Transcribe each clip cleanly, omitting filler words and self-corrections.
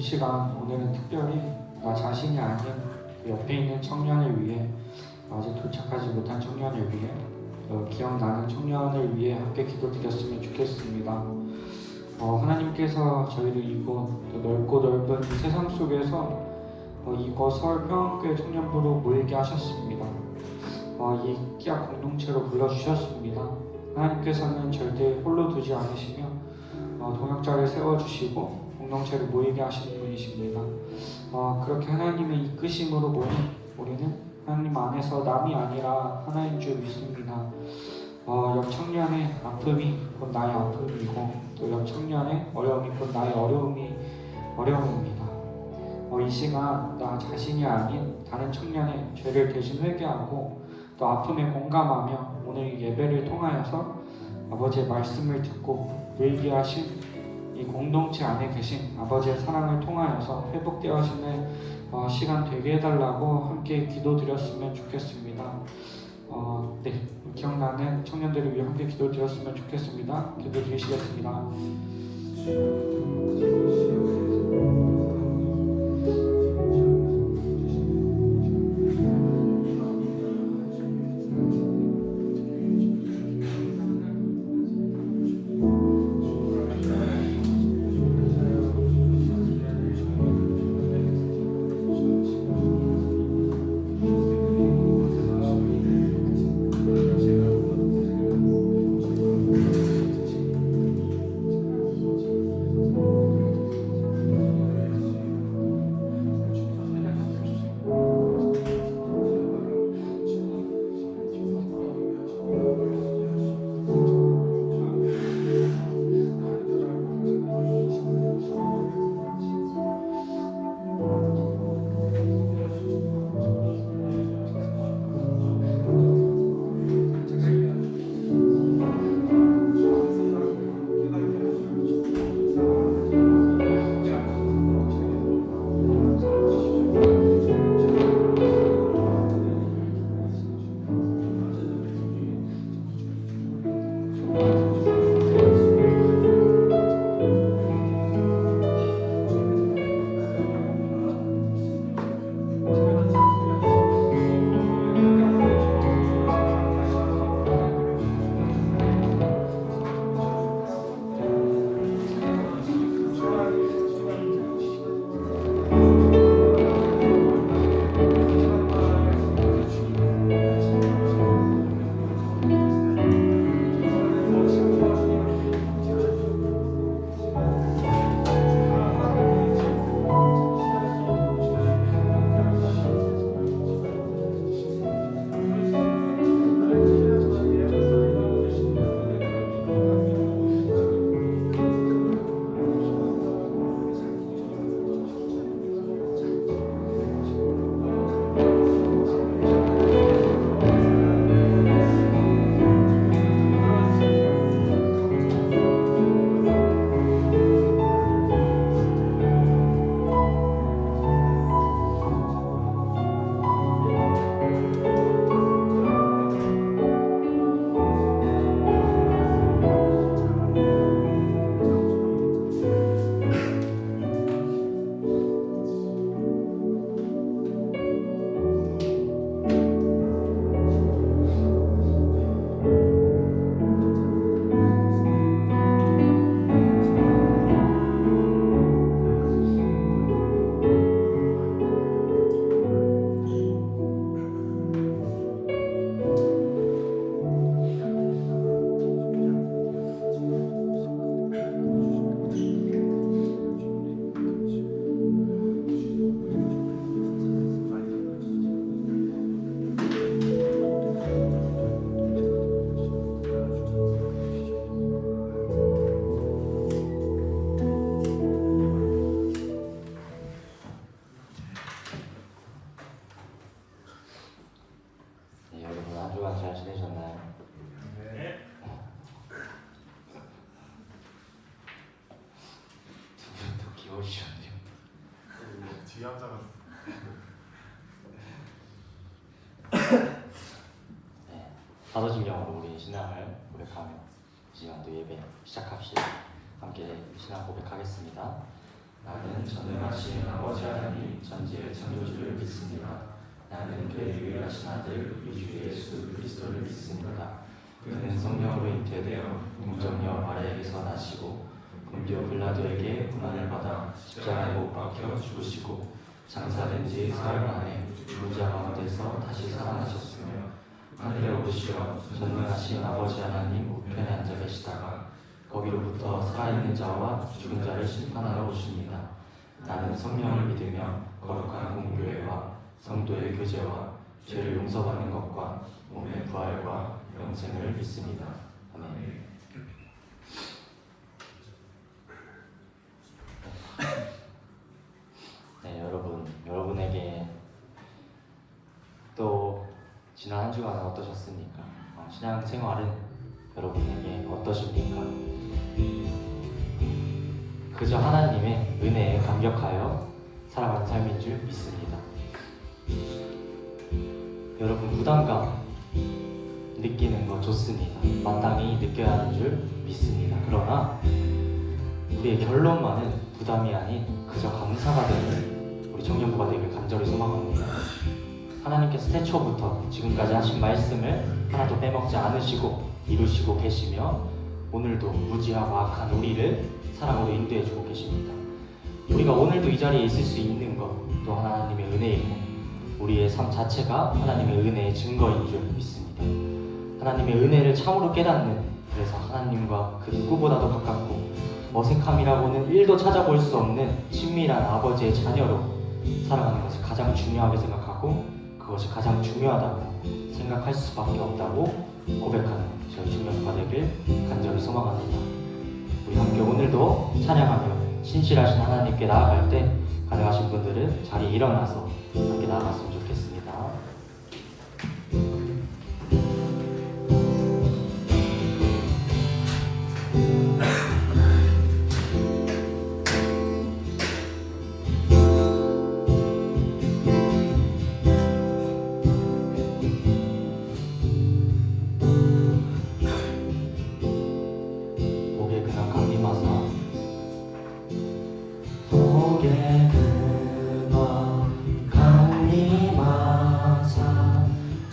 시간 오늘은 특별히 나 자신이 아닌 그 옆에 있는 청년을 위해 아직 도착하지 못한 청년을 위해 기억나는 청년을 위해 함께 기도드렸으면 좋겠습니다. 하나님께서 저희를 이곳 넓고 넓은 이 세상 속에서 이곳 서울 평안교회 청년부로 모이게 하셨습니다. 이 끼악 공동체로 불러주셨습니다. 하나님께서는 절대 홀로 두지 않으시며 동역자를 세워주시고 공동체를 모이게 하시는 분이십니다. 그렇게 하나님의 이끄심으로 모인 우리는 하나님 안에서 남이 아니라 하나인 줄 믿습니다. 옆 청년의 아픔이 곧 나의 아픔이고 또 옆 청년의 어려움이 곧 나의 어려움입니다. 이 시간 나 자신이 아닌 다른 청년의 죄를 대신 회개하고 또 아픔에 공감하며 오늘 예배를 통하여서 아버지의 말씀을 듣고 모이게 하신 이 공동체 안에 계신 아버지의 사랑을 통하여서 회복되어지는 시간 되게 해달라고 함께 기도드렸으면 좋겠습니다. 기억나는 청년들을 위해 함께 기도드렸으면 좋겠습니다. 기도드리시겠습니다. 뒤에 앉아가지고. 네, 사도신경으로 우리 신앙을 고백하며 이 시간도 예배 시작합시다. 함께 신앙 고백하겠습니다. 나는 전능하신 아버지 하나님 전지의 창조주를 믿습니다. 나는 그의 유일하신 아들 우리 주 예수 그리스도를 믿습니다. 그는 성령으로 잉태되어 동정녀 마리아에게서 나시고 본디오 빌라도에게 고난을 받아 십자가에 못 박혀 죽으시고 장사된 지 사흘 만에 죽은 자 가운데서 다시 살아나셨으며 하늘에 오르시어 전능하신 아버지 하나님 우편에 앉아 계시다가 거기로부터 살아있는 자와 죽은 자를 심판하러 오십니다. 나는 성령을 믿으며 거룩한 공교회와 성도의 교제와 죄를 용서받는 것과 몸의 부활과 영생을 믿습니다. 아멘. 네, 여러분에게 또 지난 한 주간은 어떠셨습니까? 신앙 생활은 여러분에게 어떠십니까? 그저 하나님의 은혜에 감격하여 살아가는 삶인 줄 믿습니다. 여러분 부담감 느끼는 거 좋습니다. 마땅히 느껴야 하는 줄 믿습니다. 그러나 우리의 결론만은 부담이 아닌 그저 감사가 되는 우리 청년부가 되길 간절히 소망합니다. 하나님께서 태초부터 지금까지 하신 말씀을 하나도 빼먹지 않으시고 이루시고 계시며 오늘도 무지하고 악한 우리를 사랑으로 인도해주고 계십니다. 우리가 오늘도 이 자리에 있을 수 있는 것 또한 하나님의 은혜이고 우리의 삶 자체가 하나님의 은혜의 증거인 줄 믿습니다. 하나님의 은혜를 참으로 깨닫는, 그래서 하나님과 그 누구보다도 가깝고 어색함이라고는 1도 찾아볼 수 없는 친밀한 아버지의 자녀로 살아가는 것을 가장 중요하게 생각하고 그것이 가장 중요하다고 생각할 수밖에 없다고 고백하는 저희 청년부가 되길 간절히 소망합니다. 우리 함께 오늘도 찬양하며 신실하신 하나님께 나아갈 때 가능하신 분들은 자리에 일어나서 함께 나아갔으면 좋겠습니다. 목에 그냥 감기마사 목에 그만 감리마사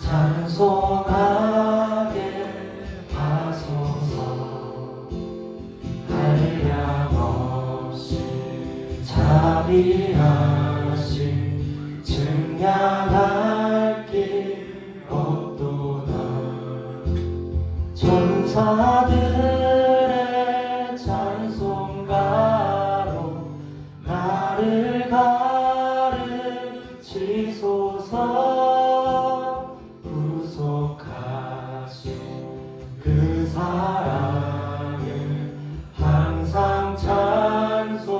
찬송하게 하소서. 한량 없이 자비하신 증량할 길 없도다. 천사들의 찬송가로 나를 가르치소서. 구속하신 그 사랑을 항상 찬송합니다.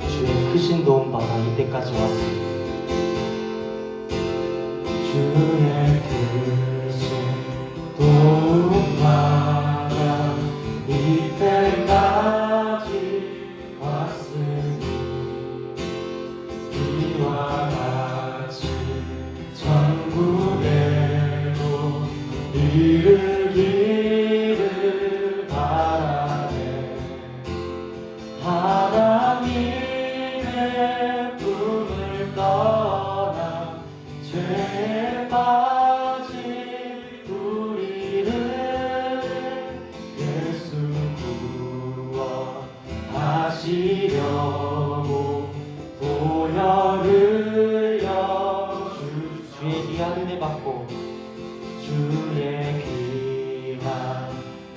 주의 크신 도움 받아 이때까지 왔습니다. 주의 크신 도움 받아 이때까지 왔으니 이와 같이 천국에로 이르기를 바라네. 하나님의 품을 떠나 죄에 빠진 우리를 예수 구원하시려고 보혈을 여주. 주의 귀한 은혜 받고 주의 귀한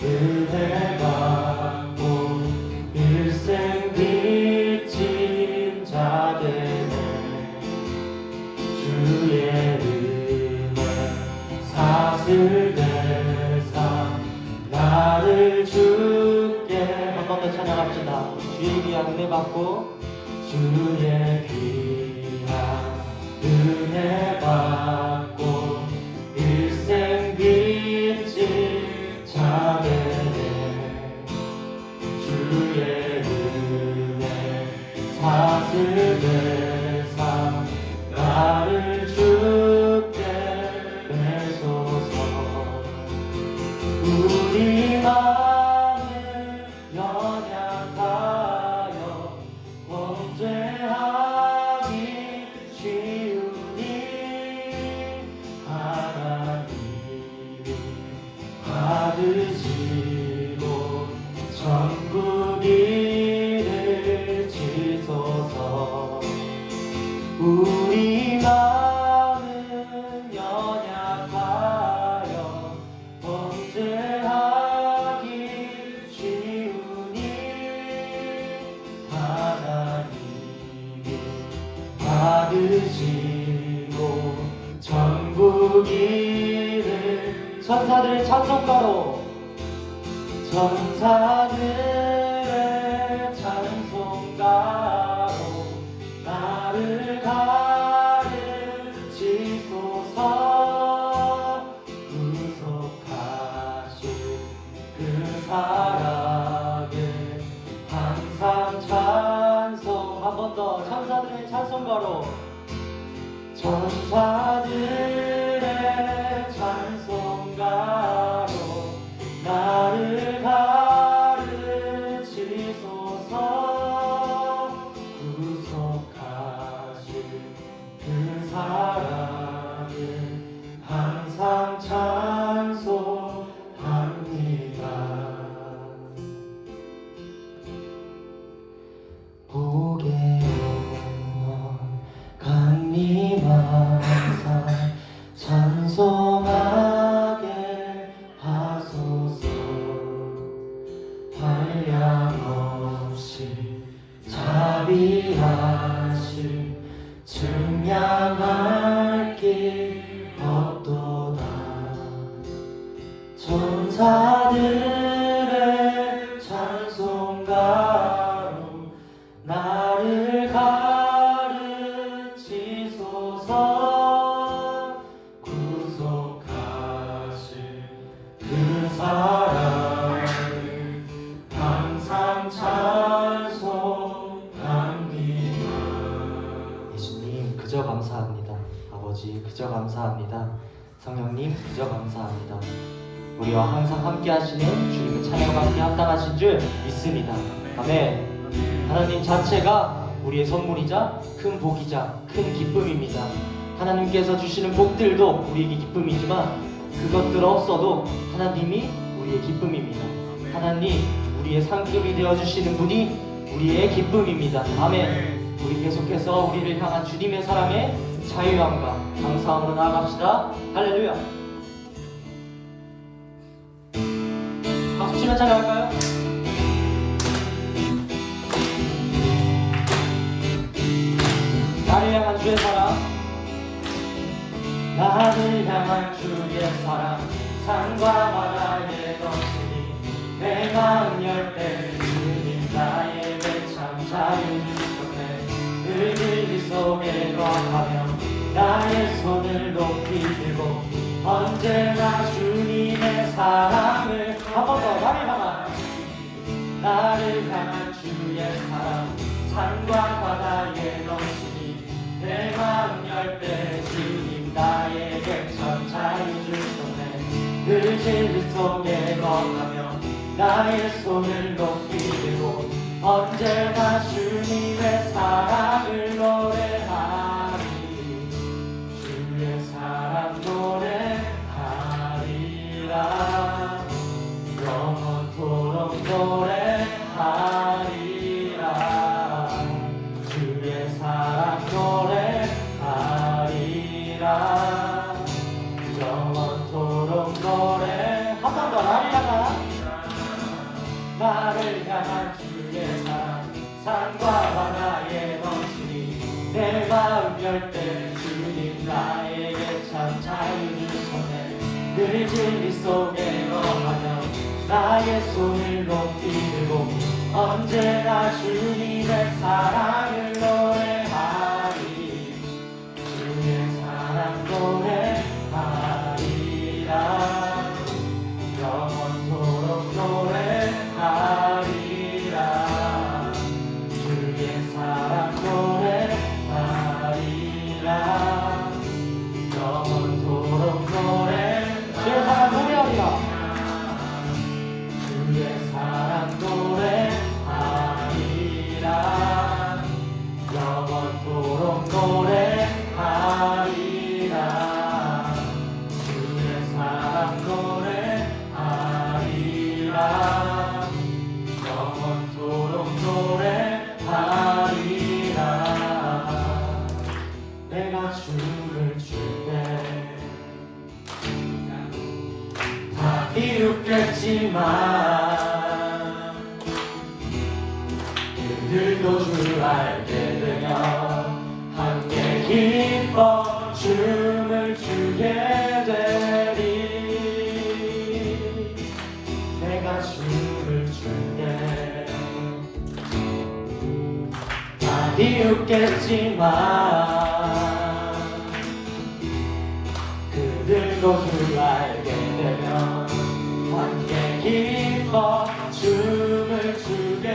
은혜 받고 일생 빚진 자 되네. 주의 은혜 사슬 대상 나를 주께. 한 번 더 찬양합시다. 주의 귀한 은혜 받고 주의 귀한 은혜 받고 일생 빚진 자 되네. 주의 은혜 사슬 대상 나를 주께 우리 마음을 연약하여 범죄하기 쉬우니 하나님이 받으시고 천국 일을 지소서. 우리 마음은 연약하여 범죄하기 쉬우니 하나님이 받으시고 천국 일을 천사들의 찬송가로 천사들의 찬송가로 나를 가르치소서. 구속하신 그 사랑에 항상 찬송. 한 번 더 천사들의 찬송가로 천사들의 찬송가로 나를 가르치소서. 구속하신 그 사랑을 항상 찬송합니다. 보게 넌 강림하사 찬송하게 하소서. 한량없이 자비하심 증량할 길 없도다. 천사들의 찬송가로 나를 가르치소서. 구속하신 그 사랑을 항상 찬송합니다. 예수님 그저 감사합니다. 아버지 그저 감사합니다. 성령님 그저 감사합니다. 우리와 항상 함께 하시는 주님의 찬양받기 합당하신 줄 믿습니다. 아멘. 하나님 자체가 우리의 선물이자 큰 복이자 큰 기쁨입니다. 하나님께서 주시는 복들도 우리에게 기쁨이지만 그것들 없어도 하나님이 우리의 기쁨입니다. 하나님 우리의 상급이 되어주시는 분이 우리의 기쁨입니다. 아멘. 우리 계속해서 우리를 향한 주님의 사랑의 자유함과 감사함으로 나아갑시다. 할렐루야. 박수 치며 찬양할까요? 나를 향한 주의 사랑, 나를 향한 주의 사랑, 산과 바다에 넘치니 내 마음 열 때 주님 나에게 참 자유 주셨네. 늘 진리 속에 거하며 나의 손을 높이 들고 언제나 주님의 사랑을 한 번 더 나를 향한 주의 사랑, 산과 바다에 넘치니 내 마음 열 때 주님 나에게 참 자유 주셨네. 늘 진리 속에 거하며 나의 손을 높이 들고 언제나 주님의 사랑을 노래하리. 주의 사랑 노래하리라. 영원토록 노래하리라. 주의 사랑 노래하리라. 영원토록 노래. 한 번 더 나를 향한, 나를 향한 주의 사랑, 산과 바다에 넘치니 내 마음 열 때 주님 나에게 참 자유 주셨네. 늘 진리 속에 거하며 나의 손을 높이 들고 언제나 주님의 사랑을 노래하리. 주의 사랑 노래하리라. 영원토록 노래하리라. 주의 사랑 노래하리라. 영원토록 노래. 주의 사랑 노래하리라. 비웃겠지만 그들도 줄 알게 되면 함께 기뻐 춤을 추게 되리. 내가 춤을 출게 다 비웃겠지만 그들도 줄 알게 되면 함께 기뻐 춤을 추게.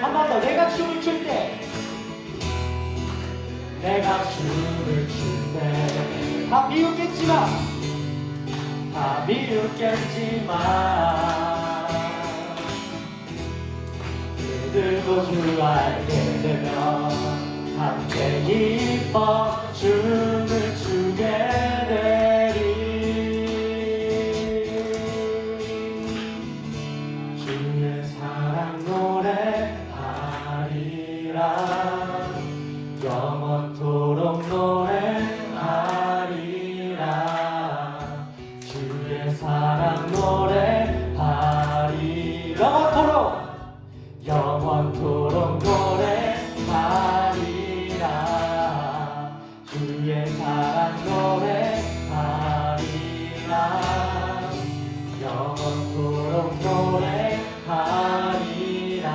한 번 더. 내가 춤을 출 때, 내가 춤을 출 때 다 비웃겠지만, 다 비웃겠지만 그들도 줄 알게 되면 함께 기뻐 춤을 추게 되리. 주의 사랑 노래하리라. 영원토록 노래하리라. 주의 사랑 노래하리라. 영원토록 노래하리라. 주의 사랑 노래하리라. 영원토록 노래하리라.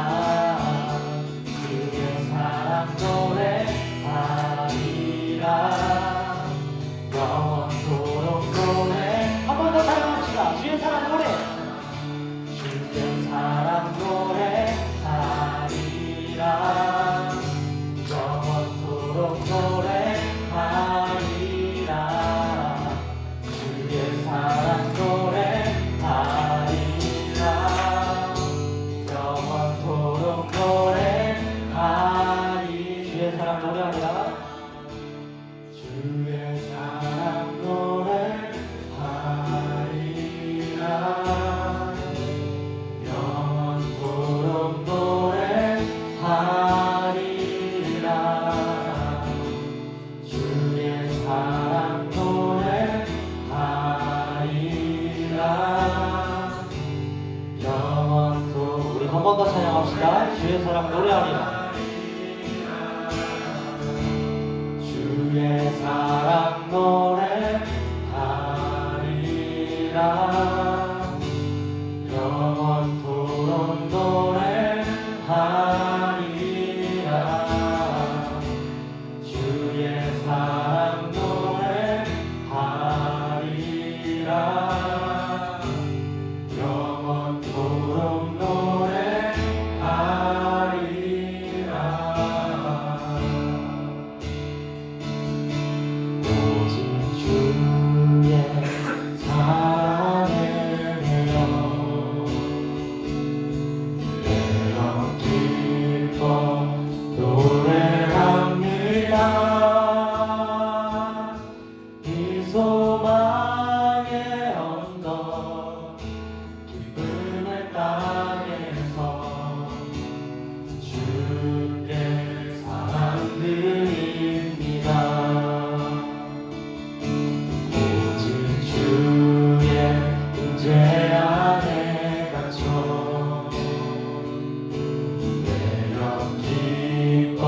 주의 사랑 노래하리라. 영원토록 노래. 한 번 더 사랑합시다. 주의 사랑 노래. 주의 사랑 노래하리라. 영원토록 노래하리라. 주의 사랑 노래하리라. 영원토록 노래하리. 주의 사랑 노래하리라. 주의 사랑 노래하리라. 영원토록 노래하리라. 주의 사랑 노래하리라. 영원토록. 우리 한 번 더 찬양합시다. 주의 사랑 노래하리라. 주의 사랑 노래하리라. 영원토록 노래하리라. 주의 사랑 노래하리라. 영원토록 노래하리라. 오직 주의 사랑을 내어 기뻐 노래합니다. 이 소망의 언덕 기쁨의 땅에서 주께 사랑 드립니다. 오직 주의 임재 안에 갇혀 내려 기뻐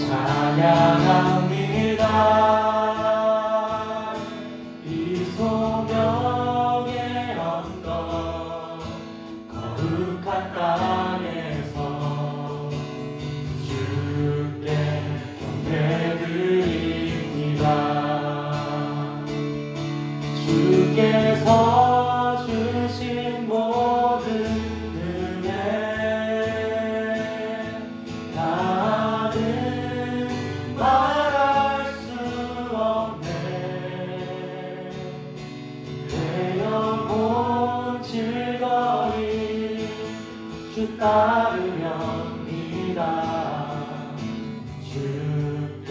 찬양합니다. 이 소명의 언덕 거룩한 땅에서 주께 경배드립니다. 주께서 주신 모든 은혜 나는 말할 수 없네. 내 영혼 즐거이 주 따르렵니다. 주께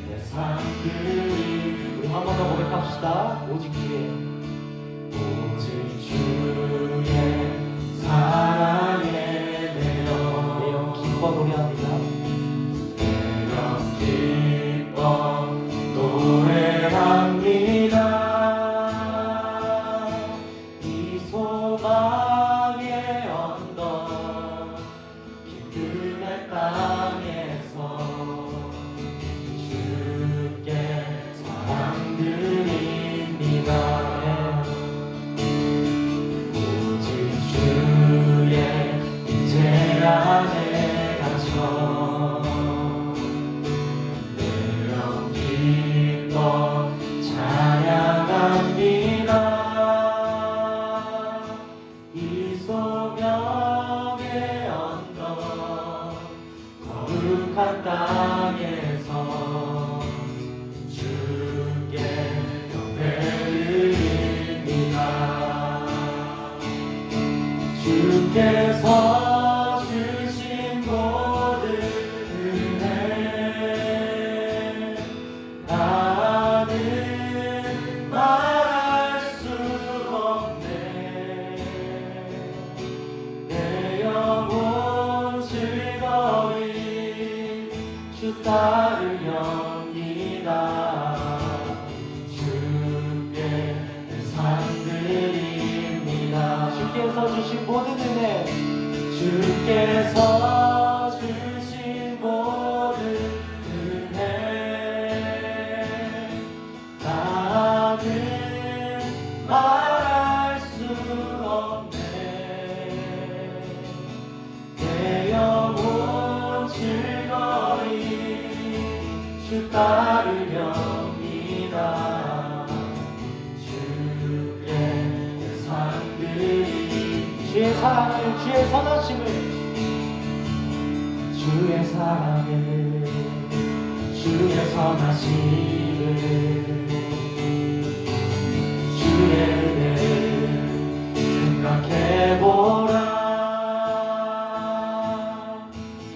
내 삶 드리. 우리 한 번 더 고백합시다. 오직 주의 사랑에 내어 기뻐 노래합니다. 내어 기뻐 노래합니다. 이 소망 주께서 주신 모든 은혜, 주께서 주신 모든 은혜, 나는 말할 수 없네. 내 영혼 즐거이 주 따르렵니다. 주의 산들이 주의 사랑을, 주의 선하심을, 주의 사랑을, 주의 선하심을, 주의 은혜를 생각해보라.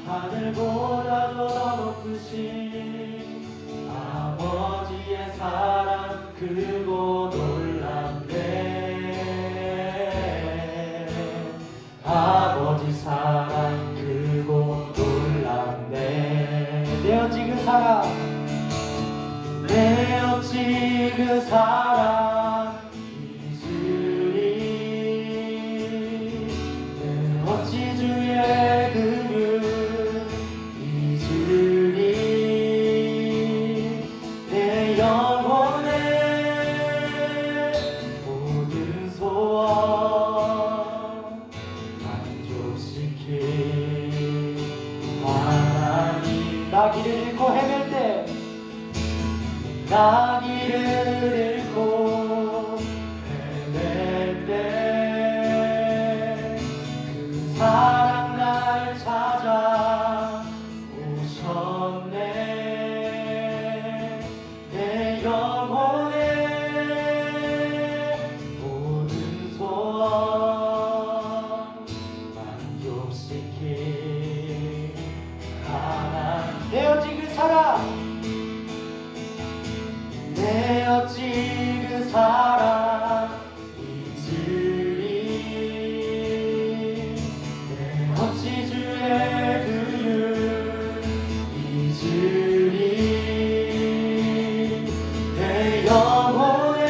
하늘보다도 더 높으신 아버지의 사랑 크고 놀랍네. 아버지 사랑 크고 놀랍네. 내 어찌 그 사랑, 내 어찌 그 사랑 잊으리. 내 어찌 주의 긍휼 잊으리. 내 영혼의 모든 소원 만족시킬 하나님. 나 길을 잃고 헤맬 때, 나 길을 잃고 헤맬 때 그 사랑 날 찾아 오셨네. 내 영혼의 모든 소원 만족시킬 하나님. 내 어찌 그 사랑, 내 어찌 그 사랑 잊으리. 내 어찌 주의 긍휼 잊으리. 내 영혼의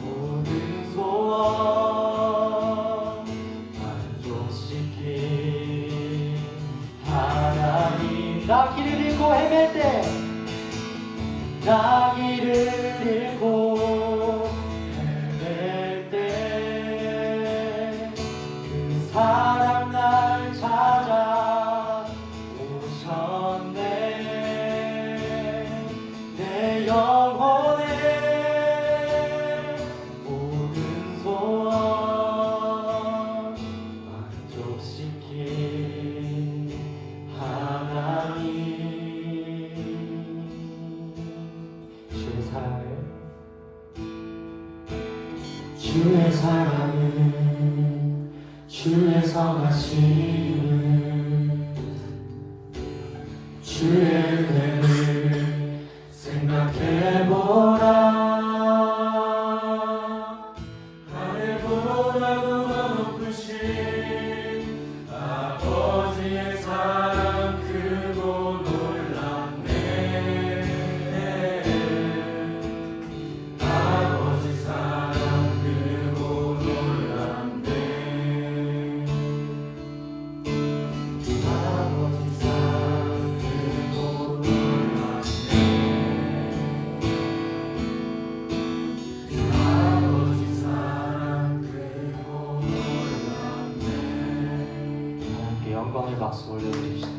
모든 소원 만족시킬 하나님. 나 길을 잃고 헤맬 때, 나 길을 잃고 헤맬 때 그 사랑 날 찾아 오셨네. 내 영혼의 모든 소원 만족시킬 하나님. 주의 사랑을, 주의 사랑을, 주의 선하심을, 주의 은혜를 생각해보라. 하늘보다도 더 높으신 아버지의 사랑 크고 놀랍네. 아버지 사랑 크고 놀랍네. 아버지 사랑 크고 놀랍네. 아버지 사랑 크고 놀랍네. 하나님께 영광의 박수 올려드립시다.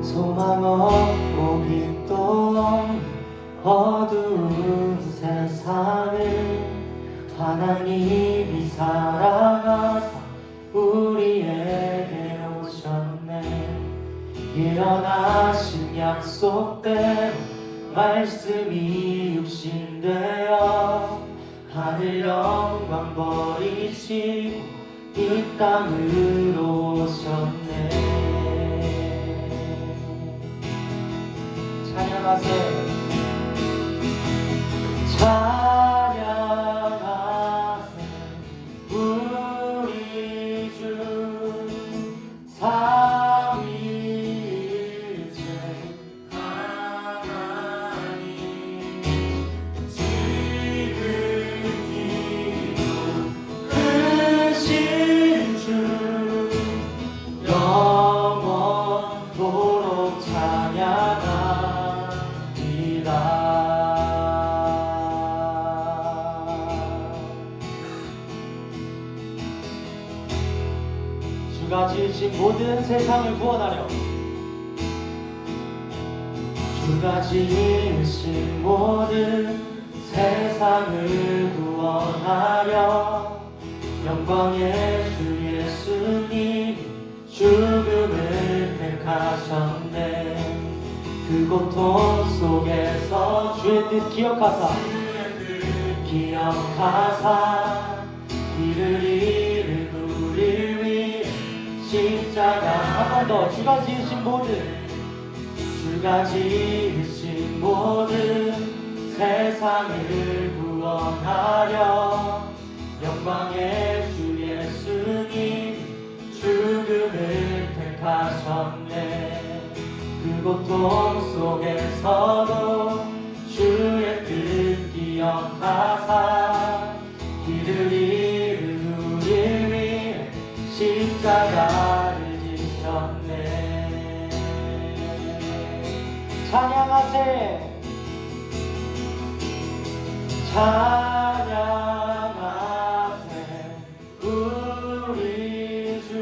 소망 없고 빛도 어두운 세상을 하나님이 사랑하사 우리에게 오셨네. 예언하신 약속대로 말씀이 육신되어 하늘 영광 버리시고 이 땅으로 오셨네. 찬양하세. 찬양하세 우리 주 삼위일체 하나님 지극히도 크신 주 영원토록 찬양합니다. 주가 지으신 모든 세상을 구원하려 주가 지으신 모든 세상을 구원하려 영광의 주 예수님 죽음을 택하셨네. 그 고통 속에서 주의 뜻 기억하사 이를 잃은 우리를 위해 십자가 한 번 더 주가 지으신 모든 세상을 구원하려 영광의 주 예수님 죽음을 택하셨네. 그 고통 속에서도 주의 뜻 기억하사 이를 잃은 우리를 위해 십자가를 지셨네. 찬양하세. 찬양하세 우리 주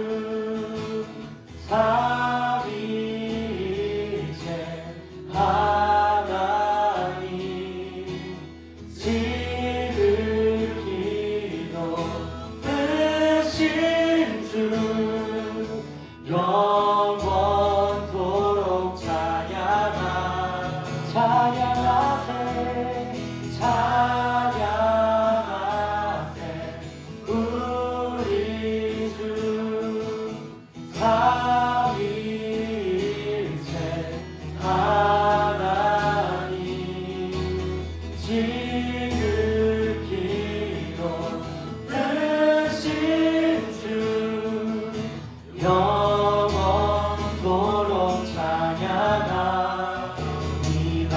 삼위일체 하나님 지극히도 크신 주 영원토록 찬양하세. 찬양하세 우리 주 삼위일체 하나님 지극히도 크신 주 영원토록 찬양합니다.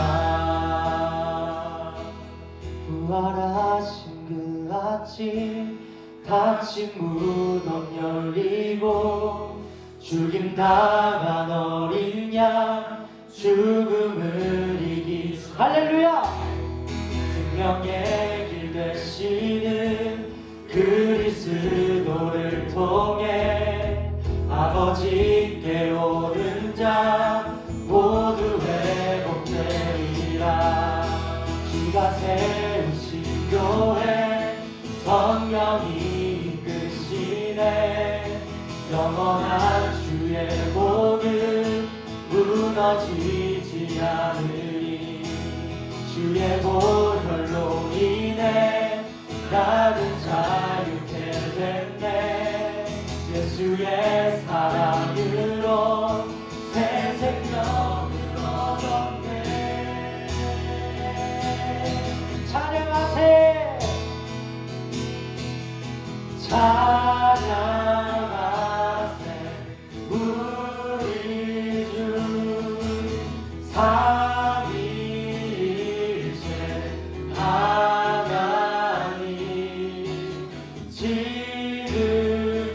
부활하신 그 아침 닫힌 무덤 열리고 죽임당한 어린 양 죽음을 이기사 할렐루야. 생명의 길 되시는 그리스도를 통해 아버지께 오른 자 모두 회복되리라. 주가 세우신 교회 성령이 이끄시네. 영원한 주의 복음 무너지지 않으리. 주의 보혈로 인해 나는 자유케 됐네. 예수의 사랑으로 새 생명을 얻었네. 찬양하세. 찬양하세 우리 주 삼위일체 하나님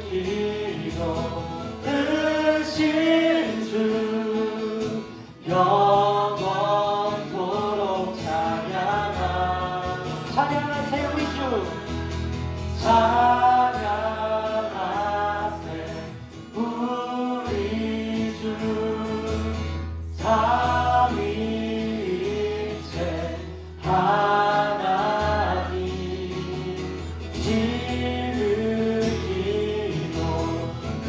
지극히도 크신 주 영원토록 찬양하세 우리 주 찬양하세 우리 주 삼위일체 하나님 지극히도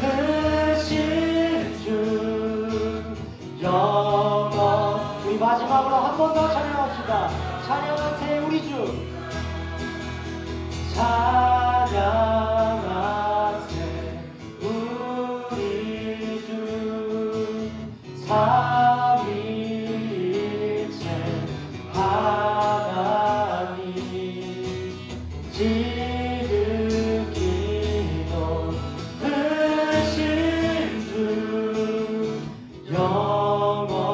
크신 주 영원 마지막으로 한 번 더 찬양합시다. 찬양하세 우리 주. 찬양하세 우리 주. 삼위일체 하나님 지극히도 크신 주 영원토록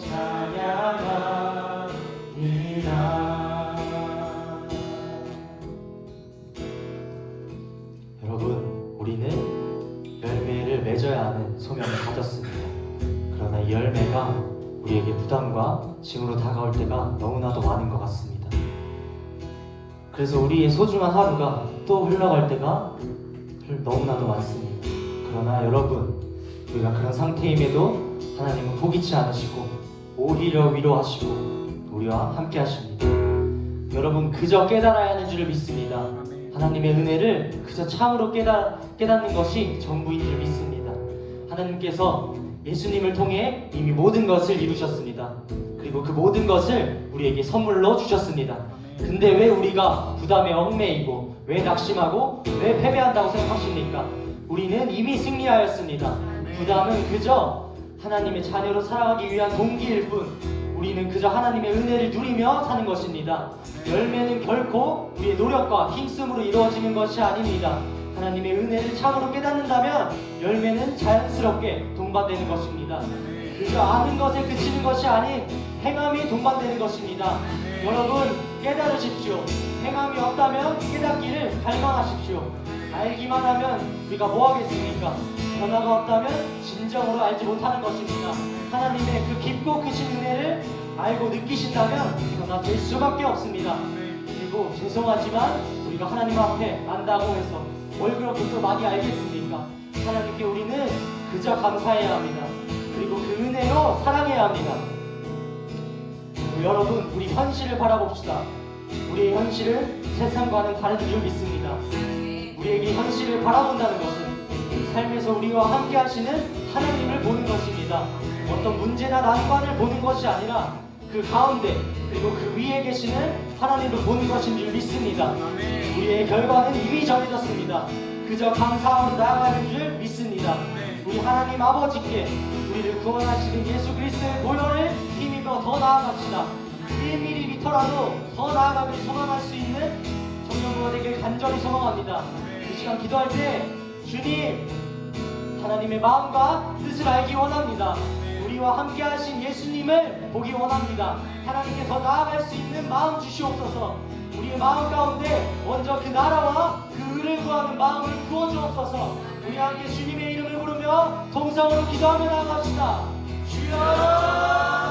찬양합니다. 여러분, 우리는 열매를 맺어야 하는 소명을 가졌습니다. 그러나 이 열매가 우리에게 부담과 짐으로 다가올 때가 너무나도 많은 것 같습니다. 그래서 우리의 소중한 하루가 또 흘러갈 때가 너무나도 많습니다. 그러나 여러분, 우리가 그런 상태임에도 하나님은 포기치 않으시고 오히려 위로하시고 우리와 함께 하십니다. 여러분, 그저 깨달아야 하는 줄을 믿습니다. 하나님의 은혜를 그저 참으로 깨닫는 것이 전부인 줄 믿습니다. 하나님께서 예수님을 통해 이미 모든 것을 이루셨습니다. 그리고 그 모든 것을 우리에게 선물로 주셨습니다. 근데 왜 우리가 부담에 얽매이고 왜 낙심하고 왜 패배한다고 생각하십니까? 우리는 이미 승리하였습니다. 부담은 그저 하나님의 자녀로 살아가기 위한 동기일 뿐, 우리는 그저 하나님의 은혜를 누리며 사는 것입니다. 열매는 결코 우리의 노력과 힘쓰므로 이루어지는 것이 아닙니다. 하나님의 은혜를 참으로 깨닫는다면 열매는 자연스럽게 동반되는 것입니다. 그저 아는 것에 그치는 것이 아닌 행함이 동반되는 것입니다. 여러분, 깨달으십시오. 행함이 없다면 깨닫기를 갈망하십시오. 알기만 하면 우리가 뭐 하겠습니까? 변화가 없다면 진정으로 알지 못하는 것입니다. 하나님의 그 깊고 크신 은혜를 알고 느끼신다면 변화될 수밖에 없습니다. 그리고 죄송하지만 우리가 하나님 앞에 안다고 해서 뭘 그렇게 또 많이 알겠습니까? 하나님께 우리는 그저 감사해야 합니다. 그리고 그 은혜로 사랑해야 합니다. 여러분, 우리 현실을 바라봅시다. 우리의 현실은 세상과는 다른 줄 믿습니다. 우리에게 현실을 바라본다는 것은 삶에서 우리와 함께 하시는 하나님을 보는 것입니다. 어떤 문제나 난관을 보는 것이 아니라 그 가운데 그리고 그 위에 계시는 하나님을 보는 것인 줄 믿습니다. 우리의 결과는 이미 정해졌습니다. 그저 감사하고 나아가는 줄 믿습니다. 우리 하나님 아버지께 우리를 구원하시는 예수 그리스도의 보혈을 힘입어 더 나아갑시다. 1mm라도 더 나아가길 소망할 수 있는 청년부가 되길 간절히 소망합니다. 이 시간 기도할 때 주님, 하나님의 마음과 뜻을 알기 원합니다. 우리와 함께 하신 예수님을 보기 원합니다. 하나님께 더 나아갈 수 있는 마음 주시옵소서. 우리의 마음 가운데 먼저 그 나라와 그 의를 구하는 마음을 부어주옵소서. 우리 함께 주님의 이름을 부르며 동성으로 기도하며 나아갑시다. 주여!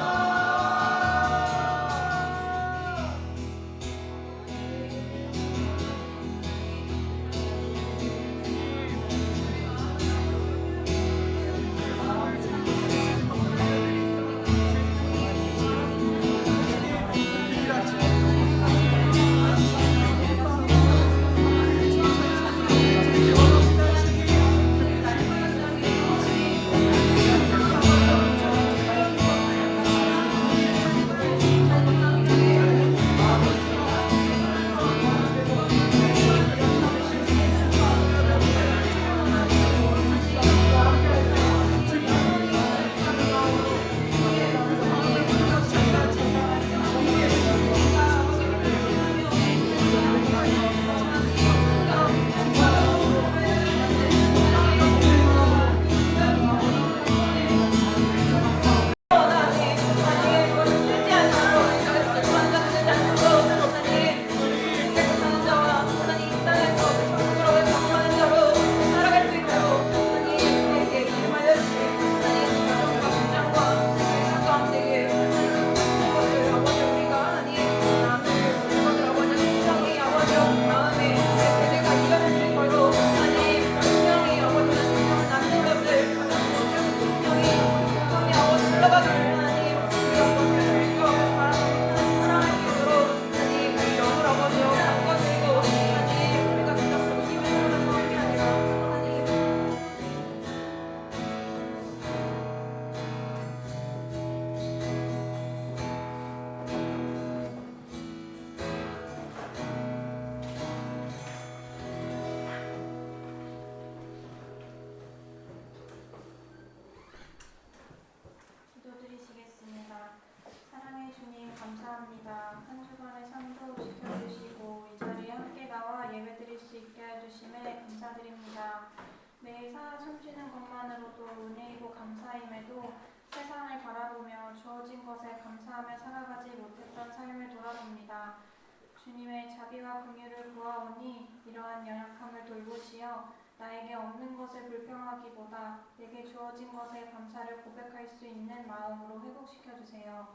것도 은혜이고 감사임에도 세상을 바라보며 주어진 것에 감사하며 살아가지 못했던 삶을 돌아봅니다. 주님의 자비와 긍휼을 구하오니 이러한 연약함을 돌보시어 나에게 없는 것에 불평하기보다 내게 주어진 것에 감사를 고백할 수 있는 마음으로 회복시켜 주세요.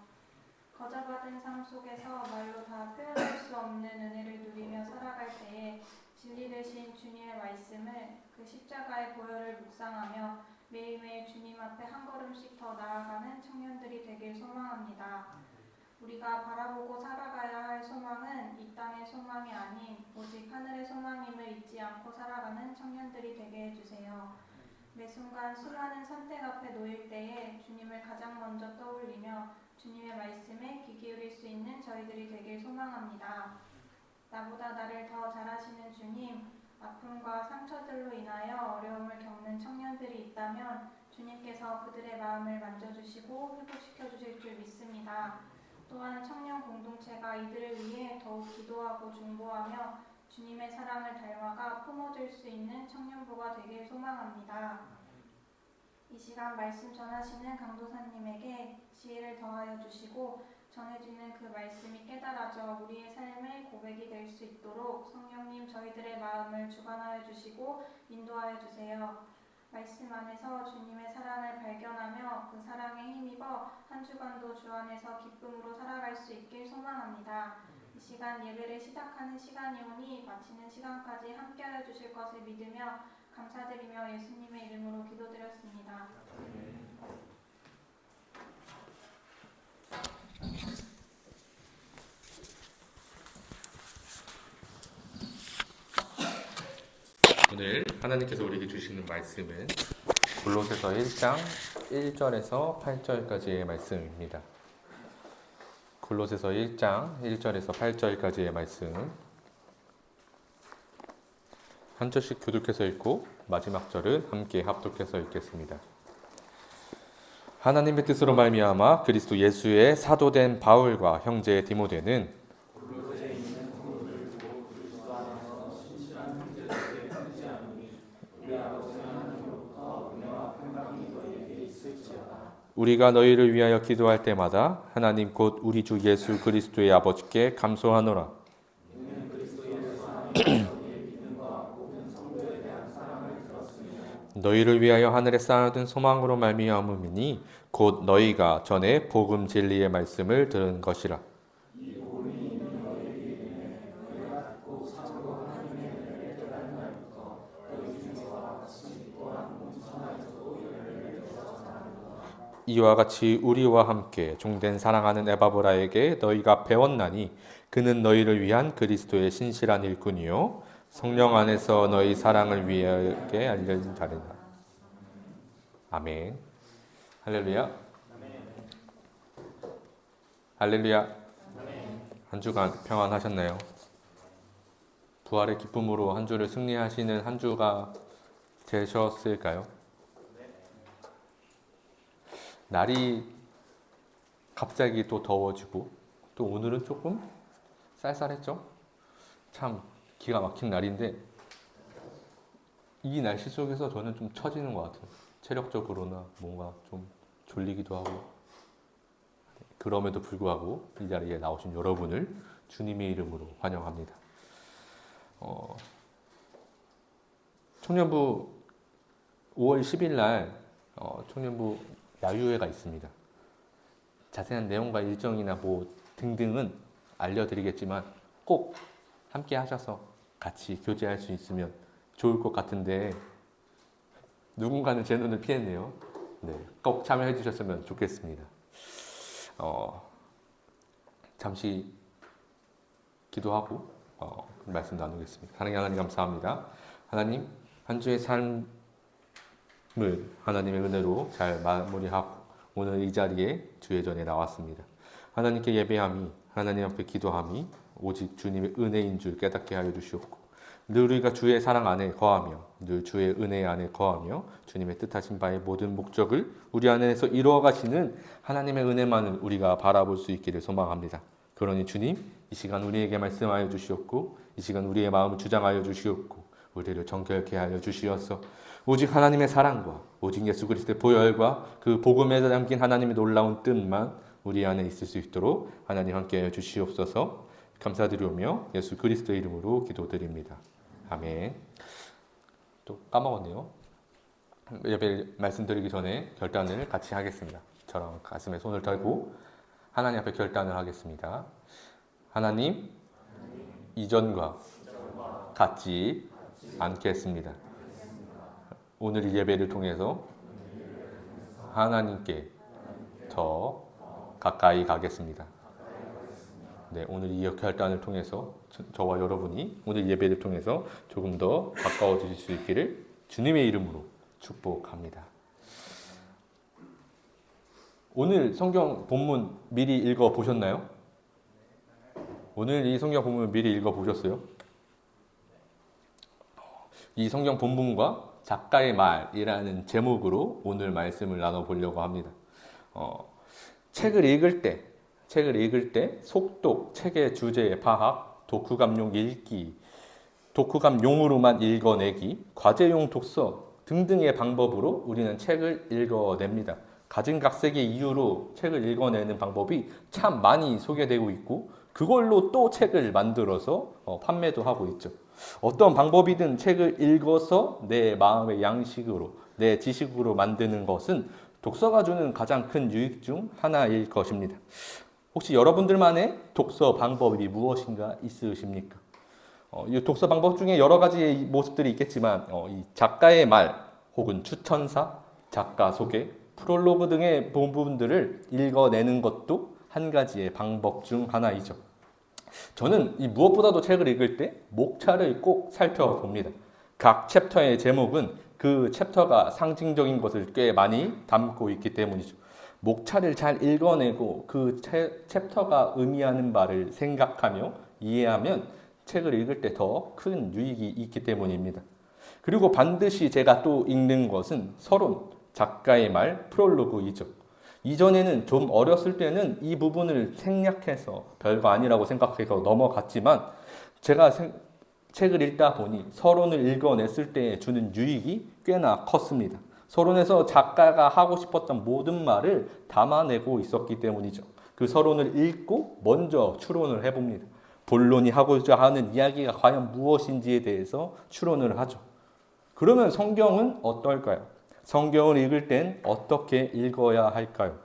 거저받은 삶 속에서 말로 다 표현할 수 없는 은혜를 누리며 살아갈 때에 진리 되신 주님의 말씀을 그 십자가의 보혈을 묵상하며 매일매일 주님 앞에 한 걸음씩 더 나아가는 청년들이 되길 소망합니다. 우리가 바라보고 살아가야 할 소망은 이 땅의 소망이 아닌 오직 하늘의 소망임을 잊지 않고 살아가는 청년들이 되게 해주세요. 매 순간 수많은 선택 앞에 놓일 때에 주님을 가장 먼저 떠올리며 주님의 말씀에 귀 기울일 수 있는 저희들이 되길 소망합니다. 나보다 나를 더 잘하시는 주님, 아픔과 상처들로 인하여 어려움을 겪는 청년들이 있다면 주님께서 그들의 마음을 만져주시고 회복시켜 주실 줄 믿습니다. 또한 청년 공동체가 이들을 위해 더욱 기도하고 중보하며 주님의 사랑을 닮아가 품어줄 수 있는 청년부가 되길 소망합니다. 이 시간 말씀 전하시는 강도사님에게 지혜를 더하여 주시고 전해주는 그 말씀이 깨달아져 우리의 삶의 고백이 될 수 있도록 성령님 저희들의 마음을 주관하여 주시고 인도하여 주세요. 말씀 안에서 주님의 사랑을 발견하며 그 사랑에 힘입어 한 주간도 주 안에서 기쁨으로 살아갈 수 있길 소망합니다. 이 시간 예배를 시작하는 시간이 오니 마치는 시간까지 함께하여 주실 것을 믿으며 감사드리며 예수님의 이름으로 기도드렸습니다. 오늘 하나님께서 우리에게 주시는 말씀은 골로새서 1장 1절에서 8절까지의 말씀입니다. 골로새서 1장 1절에서 8절까지의 말씀 한 절씩 교독해서 읽고 마지막 절은 함께 합독해서 읽겠습니다. 하나님의 뜻으로 말미암아 그리스도 예수의 사도된 바울과 형제 디모데는 우리가 너희를 위하여 기도할 때마다 하나님 곧 우리 주 예수 그리스도의 아버지께 감소하노라. 너희를 위하여 하늘에 쌓아둔 소망으로 말미암음이니 곧 너희가 전에 복음 진리의 말씀을 들은 것이라. 이와 같이 우리와 함께 종된 사랑하는 에바브라에게 너희가 배웠나니 그는 너희를 위한 그리스도의 신실한 일꾼이요 성령 안에서 너희 사랑을 위하게 알려진 자리다. 아멘. 할렐루야. 할렐루야. 한 주간 평안하셨나요? 부활의 기쁨으로 한 주를 승리하시는 한 주가 되셨을까요? 날이 갑자기 또 더워지고 또 오늘은 조금 쌀쌀했죠? 참 기가 막힌 날인데 이 날씨 속에서 저는 좀 처지는 것 같아요. 체력적으로나 뭔가 좀 졸리기도 하고 그럼에도 불구하고 이 자리에 나오신 여러분을 주님의 이름으로 환영합니다. 청년부 5월 10일 날 청년부 야유회가 있습니다. 자세한 내용과 일정이나 뭐 등등은 알려드리겠지만 꼭 함께 하셔서 같이 교제할 수 있으면 좋을 것 같은데 누군가는 제 눈을 피했네요. 네, 꼭 참여해 주셨으면 좋겠습니다. 잠시 기도하고 말씀 나누겠습니다. 하나님 감사합니다. 하나님 한 주의 삶을 하나님의 은혜로 잘 마무리하고 오늘 이 자리에 주의 전에 나왔습니다. 하나님께 예배함이 하나님 앞에 기도함이 오직 주님의 은혜인 줄 깨닫게 하여 주시옵고 늘 우리가 주의 사랑 안에 거하며 늘 주의 은혜 안에 거하며 주님의 뜻하신 바의 모든 목적을 우리 안에서 이루어 가시는 하나님의 은혜만을 우리가 바라볼 수 있기를 소망합니다. 그러니 주님 이 시간 우리에게 말씀하여 주시옵고 이 시간 우리의 마음을 주장하여 주시옵고 우리를 정결케 하여 주시어서 오직 하나님의 사랑과 오직 예수 그리스도의 보혈과 그 복음에 담긴 하나님의 놀라운 뜻만 우리 안에 있을 수 있도록 하나님 함께하여 주시옵소서. 감사드리오며 예수 그리스도의 이름으로 기도드립니다. 아멘. 또 까먹었네요. 예배 말씀드리기 전에 결단을 같이 하겠습니다. 저랑 가슴에 손을 들고 하나님 앞에 결단을 하겠습니다. 하나님, 이전과 같지 않겠습니다. 오늘 이 예배를 통해서 하나님께 더 가까이 가겠습니다. 네, 오늘 이 결단을 통해서 저와 여러분이 오늘 예배를 통해서 조금 더 가까워지실 수 있기를 주님의 이름으로 축복합니다. 오늘 성경 본문 미리 읽어 보셨나요? 오늘 이 성경 본문 미리 읽어 보셨어요? 이 성경 본문과 작가의 말이라는 제목으로 오늘 말씀을 나눠 보려고 합니다. 책을 읽을 때 속독, 책의 주제의 파악, 독후감용 읽기, 독후감용으로만 읽어내기, 과제용 독서 등등의 방법으로 우리는 책을 읽어냅니다. 가진각색의 이유로 책을 읽어내는 방법이 참 많이 소개되고 있고 그걸로 또 책을 만들어서 판매도 하고 있죠. 어떤 방법이든 책을 읽어서 내 마음의 양식으로, 내 지식으로 만드는 것은 독서가 주는 가장 큰 유익 중 하나일 것입니다. 혹시 여러분들만의 독서 방법이 무엇인가 있으십니까? 이 독서 방법 중에 여러 가지의 모습들이 있겠지만 이 작가의 말 혹은 추천사, 작가 소개, 프롤로그 등의 부분들을 읽어내는 것도 한 가지의 방법 중 하나이죠. 저는 이 무엇보다도 책을 읽을 때 목차를 꼭 살펴봅니다. 각 챕터의 제목은 그 챕터가 상징적인 것을 꽤 많이 담고 있기 때문이죠. 목차를 잘 읽어내고 그 챕터가 의미하는 바를 생각하며 이해하면 책을 읽을 때 더 큰 유익이 있기 때문입니다. 그리고 반드시 제가 또 읽는 것은 서론, 작가의 말, 프롤로그이죠. 이전에는 좀 어렸을 때는 이 부분을 생략해서 별거 아니라고 생각해서 넘어갔지만 제가 책을 읽다 보니 서론을 읽어냈을 때 주는 유익이 꽤나 컸습니다. 서론에서 작가가 하고 싶었던 모든 말을 담아내고 있었기 때문이죠. 그 서론을 읽고 먼저 추론을 해봅니다. 본론이 하고자 하는 이야기가 과연 무엇인지에 대해서 추론을 하죠. 그러면 성경은 어떨까요? 성경을 읽을 땐 어떻게 읽어야 할까요?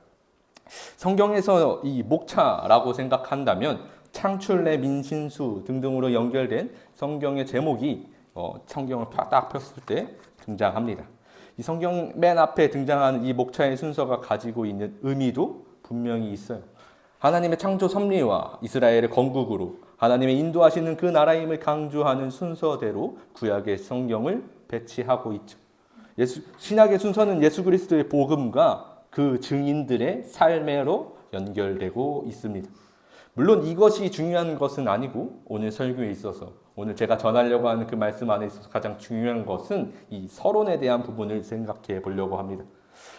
성경에서 이 목차라고 생각한다면 창출내 민신수 등등으로 연결된 성경의 제목이 성경을 딱 폈을 때 등장합니다. 이 성경 맨 앞에 등장하는 이 목차의 순서가 가지고 있는 의미도 분명히 있어요. 하나님의 창조 섭리와 이스라엘의 건국으로 하나님의 인도하시는 그 나라임을 강조하는 순서대로 구약의 성경을 배치하고 있죠. 신약의 순서는 예수 그리스도의 복음과 그 증인들의 삶으로 연결되고 있습니다. 물론 이것이 중요한 것은 아니고 오늘 설교에 있어서 오늘 제가 전하려고 하는 그 말씀 안에 있어서 가장 중요한 것은 이 서론에 대한 부분을 생각해 보려고 합니다.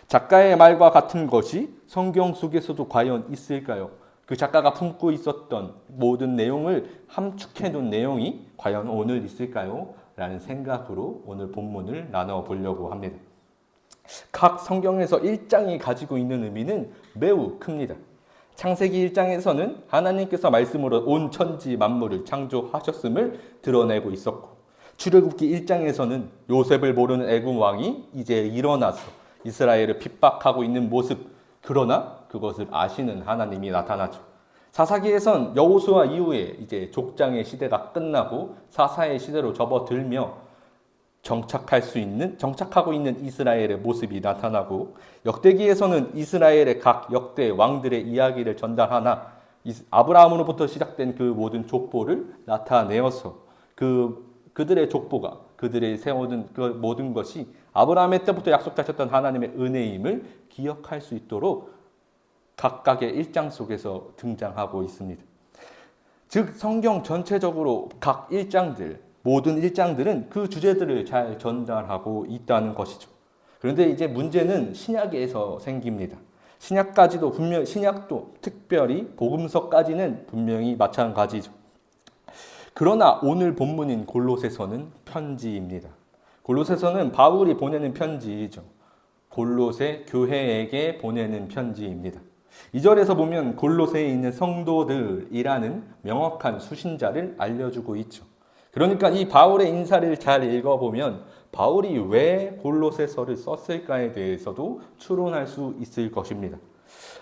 작가의 말과 같은 것이 성경 속에서도 과연 있을까요? 그 작가가 품고 있었던 모든 내용을 함축해 놓은 내용이 과연 오늘 있을까요? 라는 생각으로 오늘 본문을 나눠 보려고 합니다. 각 성경에서 1장이 가지고 있는 의미는 매우 큽니다. 창세기 1장에서는 하나님께서 말씀으로 온 천지 만물을 창조하셨음을 드러내고 있었고, 출애굽기 1장에서는 요셉을 모르는 애굽 왕이 이제 일어나서 이스라엘을 핍박하고 있는 모습, 그러나 그것을 아시는 하나님이 나타나죠. 사사기에선 여호수아 이후에 이제 족장의 시대가 끝나고 사사의 시대로 접어들며 정착하고 있는 이스라엘의 모습이 나타나고, 역대기에서는 이스라엘의 각 역대 왕들의 이야기를 전달하나 아브라함으로부터 시작된 그 모든 족보를 나타내어서 그들의 족보가 그들의 세워둔 그 모든 것이 아브라함의 때부터 약속하셨던 하나님의 은혜임을 기억할 수 있도록 각각의 일장 속에서 등장하고 있습니다. 즉 성경 전체적으로 각 일장들, 모든 일장들은 그 주제들을 잘 전달하고 있다는 것이죠. 그런데 이제 문제는 신약에서 생깁니다. 신약도 특별히 복음서까지는 분명히 마찬가지죠. 그러나 오늘 본문인 골로새서는 편지입니다. 골로새서는 바울이 보내는 편지이죠. 골로새 교회에게 보내는 편지입니다. 2절에서 보면 골로새에 있는 성도들이라는 명확한 수신자를 알려주고 있죠. 그러니까 이 바울의 인사를 잘 읽어보면 바울이 왜 골로새서를 썼을까에 대해서도 추론할 수 있을 것입니다.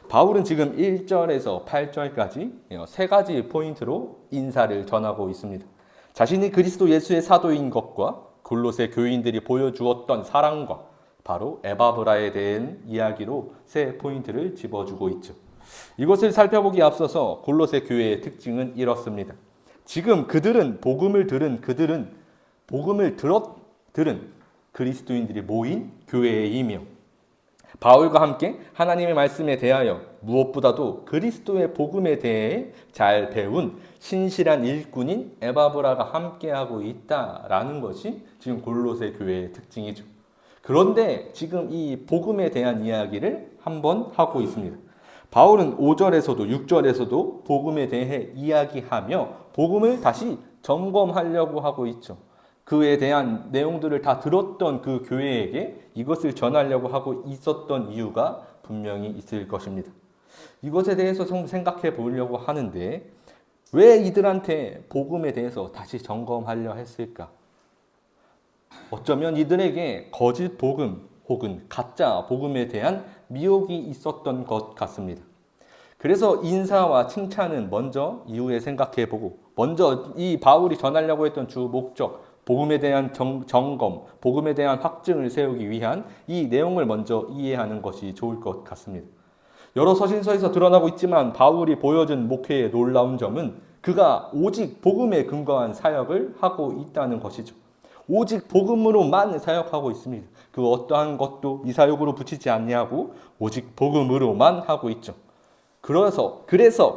바울은 지금 1절에서 8절까지 세 가지 포인트로 인사를 전하고 있습니다. 자신이 그리스도 예수의 사도인 것과 골로새 교인들이 보여주었던 사랑과 바로 에바브라에 대한 이야기로 세 포인트를 집어주고 있죠. 이것을 살펴보기 앞서서 골로새 교회의 특징은 이렇습니다. 지금 복음을 들은 그리스도인들이 모인 교회이며 바울과 함께 하나님의 말씀에 대하여 무엇보다도 그리스도의 복음에 대해 잘 배운 신실한 일꾼인 에바브라가 함께하고 있다라는 것이 지금 골로새 교회의 특징이죠. 그런데 지금 이 복음에 대한 이야기를 한번 하고 있습니다. 바울은 5절에서도 6절에서도 복음에 대해 이야기하며 복음을 다시 점검하려고 하고 있죠. 그에 대한 내용들을 다 들었던 그 교회에게 이것을 전하려고 하고 있었던 이유가 분명히 있을 것입니다. 이것에 대해서 좀 생각해 보려고 하는데 왜 이들한테 복음에 대해서 다시 점검하려 했을까? 어쩌면 이들에게 거짓 복음 혹은 가짜 복음에 대한 미혹이 있었던 것 같습니다. 그래서 인사와 칭찬은 먼저 이후에 생각해 보고 먼저 이 바울이 전하려고 했던 주 목적 복음에 대한 점검, 복음에 대한 확증을 세우기 위한 이 내용을 먼저 이해하는 것이 좋을 것 같습니다. 여러 서신서에서 드러나고 있지만 바울이 보여준 목회의 놀라운 점은 그가 오직 복음에 근거한 사역을 하고 있다는 것이죠. 오직 복음으로만 사역하고 있습니다. 그 어떠한 것도 이사역으로 붙이지 않냐고 오직 복음으로만 하고 있죠. 그래서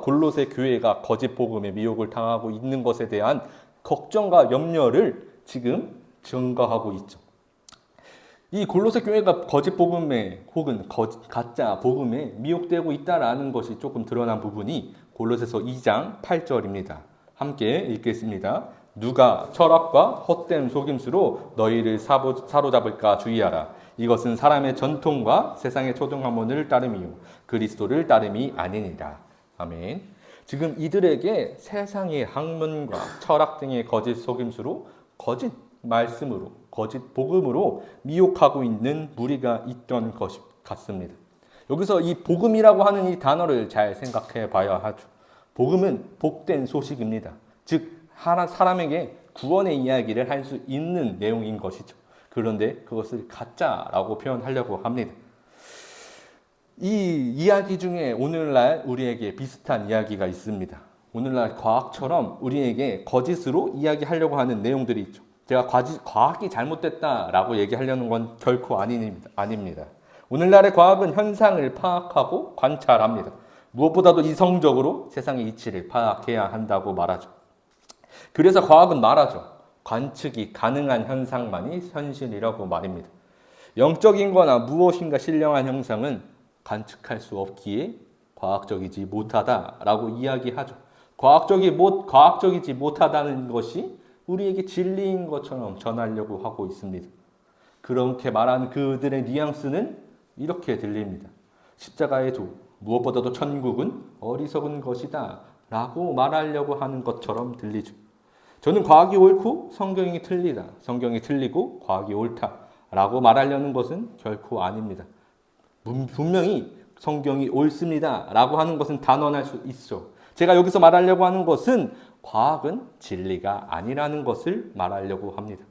골로새 교회가 거짓 복음의 미혹을 당하고 있는 것에 대한 걱정과 염려를 지금 증거하고 있죠. 이 골로새 교회가 거짓 복음에 혹은 가짜 복음에 미혹되고 있다라는 것이 조금 드러난 부분이 골로새서 2장 8절입니다. 함께 읽겠습니다. 누가 철학과 헛된 속임수로 너희를 사로잡을까 주의하라. 이것은 사람의 전통과 세상의 초등학문을 따름이요 그리스도를 따름이 아니니라. 아멘. 지금 이들에게 세상의 학문과 철학 등의 거짓 속임수로 거짓 말씀으로 거짓 복음으로 미혹하고 있는 무리가 있던 것 같습니다. 여기서 이 복음이라고 하는 이 단어를 잘 생각해 봐야 하죠. 복음은 복된 소식입니다. 즉 사람에게 구원의 이야기를 할 수 있는 내용인 것이죠. 그런데 그것을 가짜라고 표현하려고 합니다. 이 이야기 중에 오늘날 우리에게 비슷한 이야기가 있습니다. 오늘날 과학처럼 우리에게 거짓으로 이야기하려고 하는 내용들이 있죠. 제가 과학이 잘못됐다라고 얘기하려는 건 결코 아닙니다. 오늘날의 과학은 현상을 파악하고 관찰합니다. 무엇보다도 이성적으로 세상의 이치를 파악해야 한다고 말하죠. 그래서 과학은 말하죠. 관측이 가능한 현상만이 현실이라고 말입니다. 영적인 거나 무엇인가 신령한 형상은 관측할 수 없기에 과학적이지 못하다라고 이야기하죠. 과학적이지 못하다는 것이 우리에게 진리인 것처럼 전하려고 하고 있습니다. 그렇게 말하는 그들의 뉘앙스는 이렇게 들립니다. 십자가에도 무엇보다도 천국은 어리석은 것이다 라고 말하려고 하는 것처럼 들리죠. 저는 과학이 옳고 성경이 틀리다, 성경이 틀리고 과학이 옳다 라고 말하려는 것은 결코 아닙니다. 분명히 성경이 옳습니다 라고 하는 것은 단언할 수 있죠. 제가 여기서 말하려고 하는 것은 과학은 진리가 아니라는 것을 말하려고 합니다.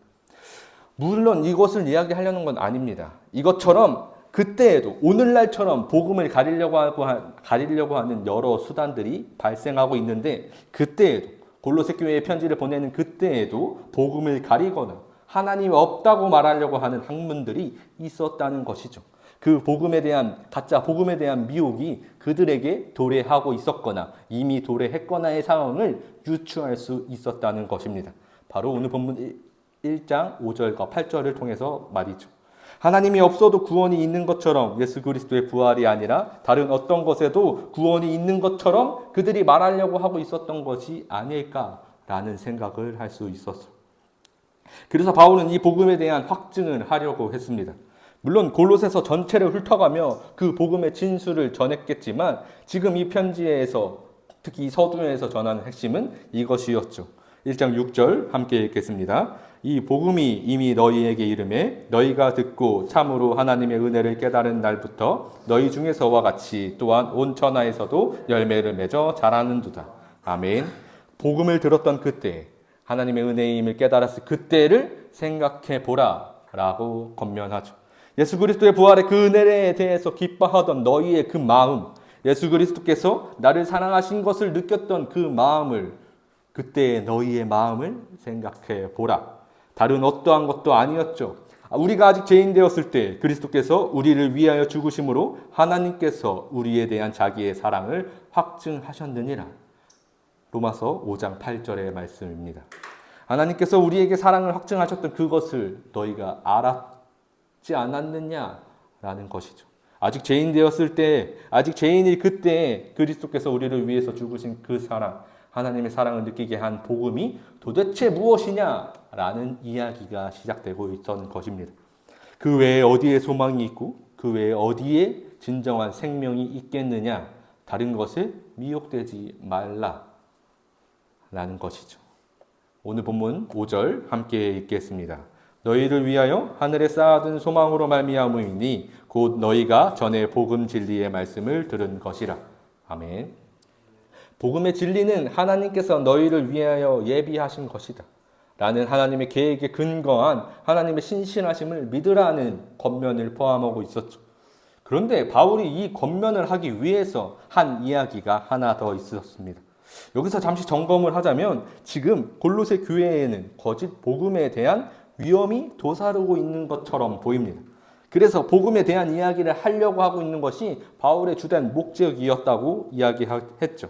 물론 이것을 이야기하려는 건 아닙니다. 이것처럼 그때에도 오늘날처럼 복음을 가리려고 하는 여러 수단들이 발생하고 있는데 그때에도 골로새 교회에 편지를 보내는 그때에도 복음을 가리거나 하나님이 없다고 말하려고 하는 학문들이 있었다는 것이죠. 그 가짜 복음에 대한 미혹이 그들에게 도래하고 있었거나 이미 도래했거나의 상황을 유추할 수 있었다는 것입니다. 바로 오늘 본문 1장 5절과 8절을 통해서 말이죠. 하나님이 없어도 구원이 있는 것처럼 예수 그리스도의 부활이 아니라 다른 어떤 것에도 구원이 있는 것처럼 그들이 말하려고 하고 있었던 것이 아닐까 라는 생각을 할 수 있었어요. 그래서 바울은 이 복음에 대한 확증을 하려고 했습니다. 물론 골로새서 전체를 훑어가며 그 복음의 진수를 전했겠지만 지금 이 편지에서 특히 이 서두에서 전하는 핵심은 이것이었죠. 1장 6절 함께 읽겠습니다. 이 복음이 이미 너희에게 이름에 너희가 듣고 참으로 하나님의 은혜를 깨달은 날부터 너희 중에서와 같이 또한 온 천하에서도 열매를 맺어 자라는도다. 아멘. 복음을 들었던 그때 하나님의 은혜임을 깨달았을 그때를 생각해 보라 라고 권면하죠. 예수 그리스도의 부활의 그 은혜에 대해서 기뻐하던 너희의 그 마음, 예수 그리스도께서 나를 사랑하신 것을 느꼈던 그 마음을, 그때의 너희의 마음을 생각해 보라. 다른 어떠한 것도 아니었죠. 우리가 아직 죄인 되었을 때 그리스도께서 우리를 위하여 죽으심으로 하나님께서 우리에 대한 자기의 사랑을 확증하셨느니라. 로마서 5장 8절의 말씀입니다. 하나님께서 우리에게 사랑을 확증하셨던 그것을 너희가 알았지 않았느냐라는 것이죠. 아직 죄인 되었을 때, 아직 죄인일 그때 그리스도께서 우리를 위해서 죽으신 그 사랑, 하나님의 사랑을 느끼게 한 복음이 도대체 무엇이냐라는 이야기가 시작되고 있던 것입니다. 그 외에 어디에 소망이 있고 그 외에 어디에 진정한 생명이 있겠느냐, 다른 것에 미혹되지 말라라는 것이죠. 오늘 본문 5절 함께 읽겠습니다. 너희를 위하여 하늘에 쌓아둔 소망으로 말미암음이니 곧 너희가 전에 복음 진리의 말씀을 들은 것이라. 아멘. 복음의 진리는 하나님께서 너희를 위하여 예비하신 것이다 라는 하나님의 계획에 근거한 하나님의 신실하심을 믿으라는 권면을 포함하고 있었죠. 그런데 바울이 이 권면을 하기 위해서 한 이야기가 하나 더 있었습니다. 여기서 잠시 점검을 하자면 지금 골로새 교회에는 거짓 복음에 대한 위험이 도사르고 있는 것처럼 보입니다. 그래서 복음에 대한 이야기를 하려고 하고 있는 것이 바울의 주된 목적이었다고 이야기했죠.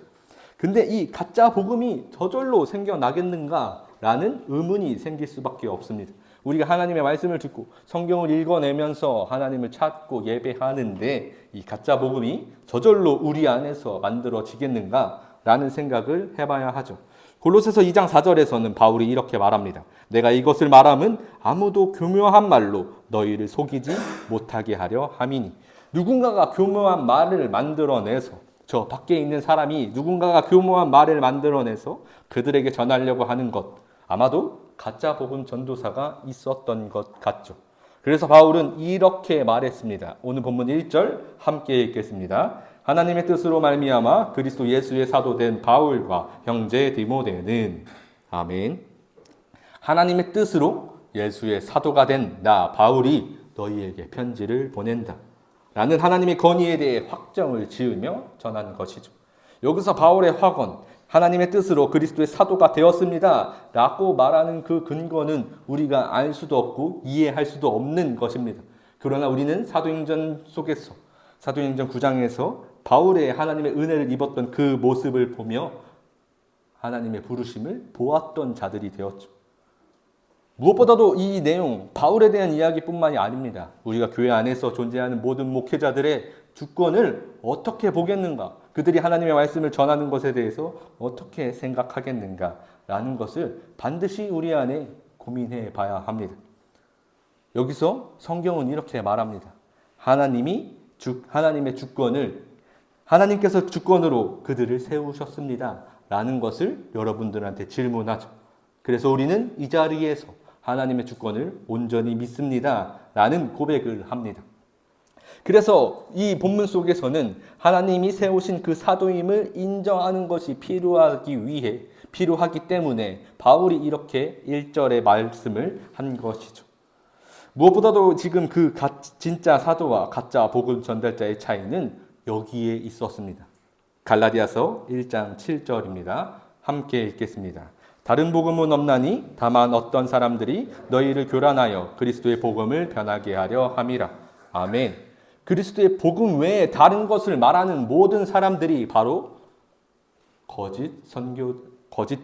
근데 이 가짜 복음이 저절로 생겨나겠는가라는 의문이 생길 수밖에 없습니다. 우리가 하나님의 말씀을 듣고 성경을 읽어내면서 하나님을 찾고 예배하는데 이 가짜 복음이 저절로 우리 안에서 만들어지겠는가라는 생각을 해봐야 하죠. 골로새서 2장 4절에서는 바울이 이렇게 말합니다. 내가 이것을 말함은 아무도 교묘한 말로 너희를 속이지 못하게 하려 함이니. 누군가가 교묘한 말을 만들어내서, 저 밖에 있는 사람이 누군가가 교묘한 말을 만들어내서 그들에게 전하려고 하는 것, 아마도 가짜 복음 전도사가 있었던 것 같죠. 그래서 바울은 이렇게 말했습니다. 오늘 본문 1절 함께 읽겠습니다. 하나님의 뜻으로 말미암아 그리스도 예수의 사도된 바울과 형제 디모데는, 아멘. 하나님의 뜻으로 예수의 사도가 된 나 바울이 너희에게 편지를 보낸다 라는 하나님의 건의에 대해 확정을 지으며 전하는 것이죠. 여기서 바울의 확언, 하나님의 뜻으로 그리스도의 사도가 되었습니다 라고 말하는 그 근거는 우리가 알 수도 없고 이해할 수도 없는 것입니다. 그러나 우리는 사도행전 속에서, 사도행전 9장에서 바울의 하나님의 은혜를 입었던 그 모습을 보며 하나님의 부르심을 보았던 자들이 되었죠. 무엇보다도 이 내용, 바울에 대한 이야기뿐만이 아닙니다. 우리가 교회 안에서 존재하는 모든 목회자들의 주권을 어떻게 보겠는가, 그들이 하나님의 말씀을 전하는 것에 대해서 어떻게 생각하겠는가라는 것을 반드시 우리 안에 고민해 봐야 합니다. 여기서 성경은 이렇게 말합니다. 하나님의 주권을, 하나님께서 주권으로 그들을 세우셨습니다 라는 것을 여러분들한테 질문하죠. 그래서 우리는 이 자리에서 하나님의 주권을 온전히 믿습니다 라는 고백을 합니다. 그래서 이 본문 속에서는 하나님이 세우신 그 사도임을 인정하는 것이 필요하기 때문에 바울이 이렇게 1절의 말씀을 한 것이죠. 무엇보다도 지금 그 진짜 사도와 가짜 복음 전달자의 차이는 여기에 있었습니다. 갈라디아서 1장 7절입니다. 함께 읽겠습니다. 다른 복음은 없나니 다만 어떤 사람들이 너희를 교란하여 그리스도의 복음을 변하게 하려 함이라. 아멘. 그리스도의 복음 외에 다른 것을 말하는 모든 사람들이 바로 거짓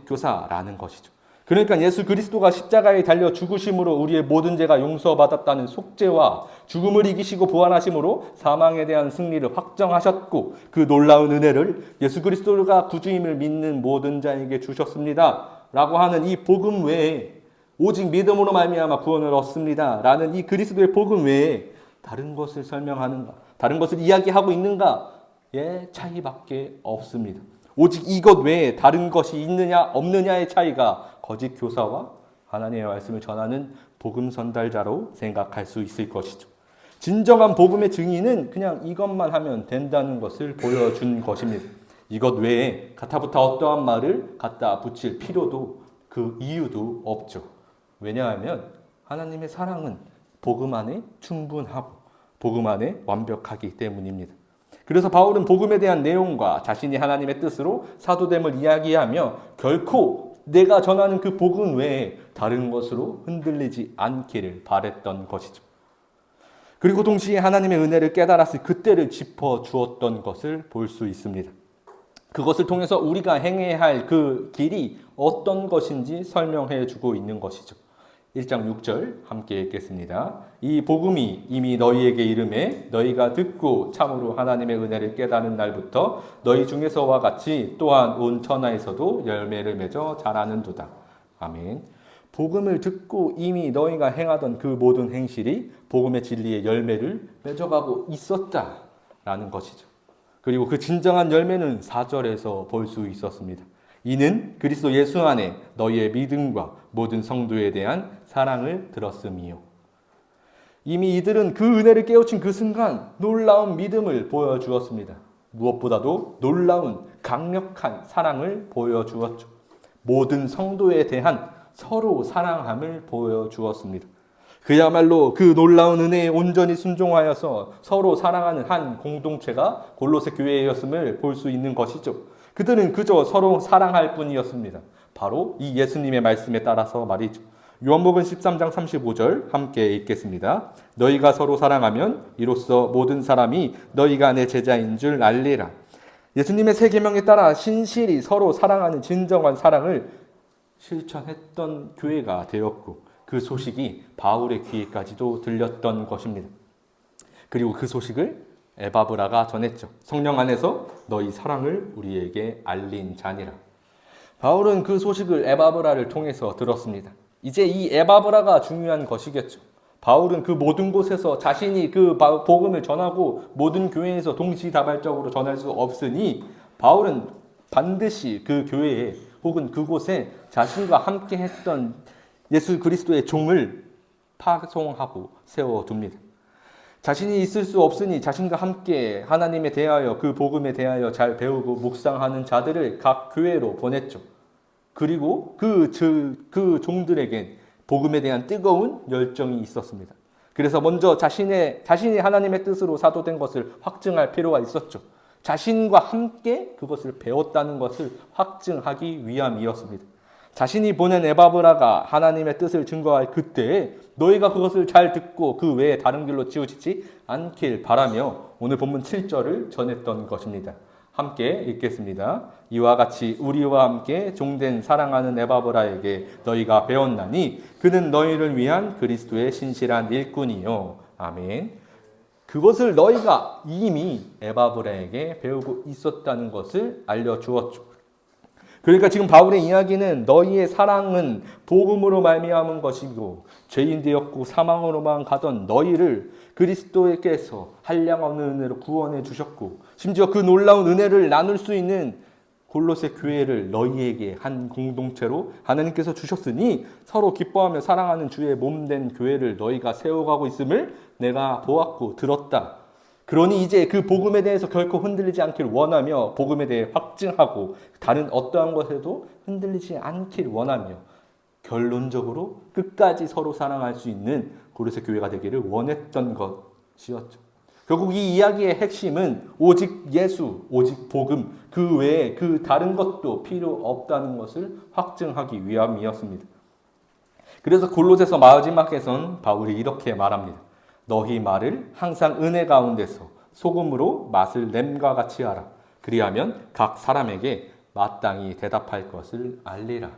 교사라는 것이죠. 그러니까 예수 그리스도가 십자가에 달려 죽으심으로 우리의 모든 죄가 용서받았다는 속죄와 죽음을 이기시고 부활하심으로 사망에 대한 승리를 확정하셨고 그 놀라운 은혜를 예수 그리스도가 구주임을 믿는 모든 자에게 주셨습니다 라고 하는 이 복음 외에 오직 믿음으로 말미암아 구원을 얻습니다 라는 이 그리스도의 복음 외에 다른 것을 설명하는가, 다른 것을 이야기하고 있는가의 차이밖에 없습니다. 오직 이것 외에 다른 것이 있느냐 없느냐의 차이가 거짓 교사와 하나님의 말씀을 전하는 복음 전달자로 생각할 수 있을 것이죠. 진정한 복음의 증인은 그냥 이것만 하면 된다는 것을 보여준 것입니다. 이것 외에 가타부타 어떠한 말을 갖다 붙일 필요도 그 이유도 없죠. 왜냐하면 하나님의 사랑은 복음 안에 충분하고 복음 안에 완벽하기 때문입니다. 그래서 바울은 복음에 대한 내용과 자신이 하나님의 뜻으로 사도됨을 이야기하며 결코 내가 전하는 그 복음 외에 다른 것으로 흔들리지 않기를 바랬던 것이죠. 그리고 동시에 하나님의 은혜를 깨달았을 그때를 짚어주었던 것을 볼 수 있습니다. 그것을 통해서 우리가 행해야 할 그 길이 어떤 것인지 설명해 주고 있는 것이죠. 1장 6절 함께 읽겠습니다. 이 복음이 이미 너희에게 이름에 너희가 듣고 참으로 하나님의 은혜를 깨닫는 날부터 너희 중에서와 같이 또한 온 천하에서도 열매를 맺어 자라는도다. 아멘. 복음을 듣고 이미 너희가 행하던 그 모든 행실이 복음의 진리의 열매를 맺어가고 있었다라는 것이죠. 그리고 그 진정한 열매는 4절에서 볼 수 있었습니다. 이는 그리스도 예수 안에 너희의 믿음과 모든 성도에 대한 사랑을 들었음이요. 이미 이들은 그 은혜를 깨우친 그 순간 놀라운 믿음을 보여주었습니다. 무엇보다도 놀라운 강력한 사랑을 보여주었죠. 모든 성도에 대한 서로 사랑함을 보여주었습니다. 그야말로 그 놀라운 은혜에 온전히 순종하여서 서로 사랑하는 한 공동체가 골로새 교회였음을 볼 수 있는 것이죠. 그들은 그저 서로 사랑할 뿐이었습니다. 바로 이 예수님의 말씀에 따라서 말이죠. 요한복음 13장 35절 함께 읽겠습니다. 너희가 서로 사랑하면 이로써 모든 사람이 너희가 내 제자인 줄 알리라. 예수님의 세 계명에 따라 신실히 서로 사랑하는 진정한 사랑을 실천했던 교회가 되었고 그 소식이 바울의 귀에까지도 들렸던 것입니다. 그리고 그 소식을 에바브라가 전했죠. 성령 안에서 너희 사랑을 우리에게 알린 자니라. 바울은 그 소식을 에바브라를 통해서 들었습니다. 이제 이 에바브라가 중요한 것이겠죠. 바울은 그 모든 곳에서 자신이 그 복음을 전하고 모든 교회에서 동시다발적으로 전할 수 없으니 바울은 반드시 그 교회에 혹은 그곳에 자신과 함께 했던 예수 그리스도의 종을 파송하고 세워둡니다. 자신이 있을 수 없으니 자신과 함께 하나님에 대하여 그 복음에 대하여 잘 배우고 묵상하는 자들을 각 교회로 보냈죠. 그리고 그 종들에겐 복음에 대한 뜨거운 열정이 있었습니다. 그래서 먼저 자신이 하나님의 뜻으로 사도된 것을 확증할 필요가 있었죠. 자신과 함께 그것을 배웠다는 것을 확증하기 위함이었습니다. 자신이 보낸 에바브라가 하나님의 뜻을 증거할 그때에 너희가 그것을 잘 듣고 그 외에 다른 길로 치우치지 않길 바라며 오늘 본문 7절을 전했던 것입니다. 함께 읽겠습니다. 이와 같이 우리와 함께 종된 사랑하는 에바브라에게 너희가 배웠나니 그는 너희를 위한 그리스도의 신실한 일꾼이요. 아멘. 그것을 너희가 이미 에바브라에게 배우고 있었다는 것을 알려주었죠. 그러니까 지금 바울의 이야기는 너희의 사랑은 복음으로 말미암은 것이고 죄인 되었고 사망으로만 가던 너희를 그리스도께서 한량없는 은혜로 구원해 주셨고 심지어 그 놀라운 은혜를 나눌 수 있는 골로새 교회를 너희에게 한 공동체로 하나님께서 주셨으니 서로 기뻐하며 사랑하는 주의 몸된 교회를 너희가 세워가고 있음을 내가 보았고 들었다. 그러니 이제 그 복음에 대해서 결코 흔들리지 않길 원하며 복음에 대해 확증하고 다른 어떠한 것에도 흔들리지 않길 원하며 결론적으로 끝까지 서로 사랑할 수 있는 고로새 교회가 되기를 원했던 것이었죠. 결국 이 이야기의 핵심은 오직 예수, 오직 복음, 그 외에 그 다른 것도 필요 없다는 것을 확증하기 위함이었습니다. 그래서 골로새서 마지막에선 바울이 이렇게 말합니다. 너희 말을 항상 은혜 가운데서 소금으로 맛을 냄과 같이 하라. 그리하면 각 사람에게 마땅히 대답할 것을 알리라.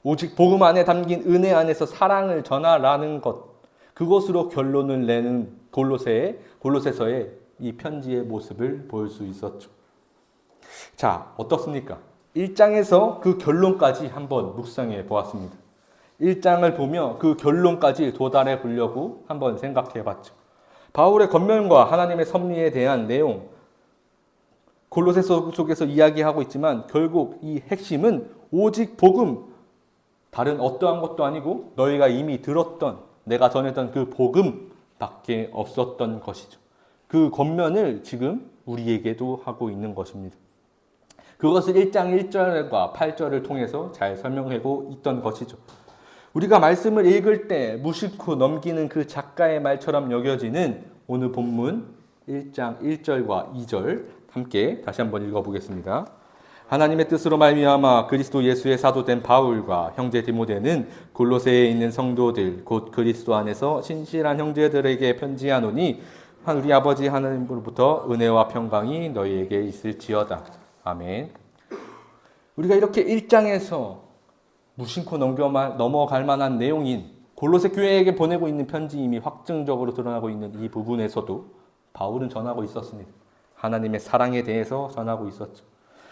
오직 복음 안에 담긴 은혜 안에서 사랑을 전하라는 것, 그것으로 결론을 내는 골로새서의 이 편지의 모습을 볼 수 있었죠. 자, 어떻습니까? 1장에서 그 결론까지 한번 묵상해 보았습니다. 1장을 보며 그 결론까지 도달해 보려고 한번 생각해 봤죠. 바울의 권면과 하나님의 섭리에 대한 내용, 골로새서 속에서 이야기하고 있지만 결국 이 핵심은 오직 복음, 다른 어떠한 것도 아니고 너희가 이미 들었던, 내가 전했던 그 복음밖에 없었던 것이죠. 그 권면을 지금 우리에게도 하고 있는 것입니다. 그것을 1장 1절과 8절을 통해서 잘 설명하고 있던 것이죠. 우리가 말씀을 읽을 때 무심코 넘기는 그 작가의 말처럼 여겨지는 오늘 본문 1장 1절과 2절 함께 다시 한번 읽어보겠습니다. 하나님의 뜻으로 말미암아 그리스도 예수의 사도된 바울과 형제 디모데는 골로새에 있는 성도들 곧 그리스도 안에서 신실한 형제들에게 편지하노니 우리 아버지 하나님으로부터 은혜와 평강이 너희에게 있을지어다. 아멘. 우리가 이렇게 1장에서 무심코 넘어갈 만한 내용인 골로새 교회에게 보내고 있는 편지 이미 확증적으로 드러나고 있는 이 부분에서도 바울은 전하고 있었습니다. 하나님의 사랑에 대해서 전하고 있었죠.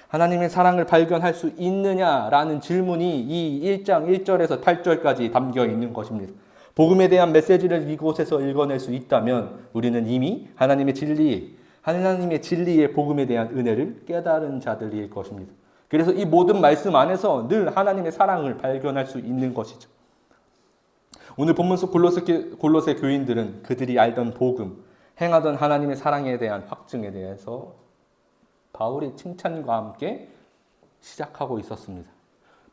하나님의 사랑을 발견할 수 있느냐라는 질문이 이 1장 1절에서 8절까지 담겨 있는 것입니다. 복음에 대한 메시지를 이곳에서 읽어낼 수 있다면 우리는 이미 하나님의 진리의 복음에 대한 은혜를 깨달은 자들일 것입니다. 그래서 이 모든 말씀 안에서 늘 하나님의 사랑을 발견할 수 있는 것이죠. 오늘 본문 속 골로새 교인들은 그들이 알던 복음, 행하던 하나님의 사랑에 대한 확증에 대해서 바울의 칭찬과 함께 시작하고 있었습니다.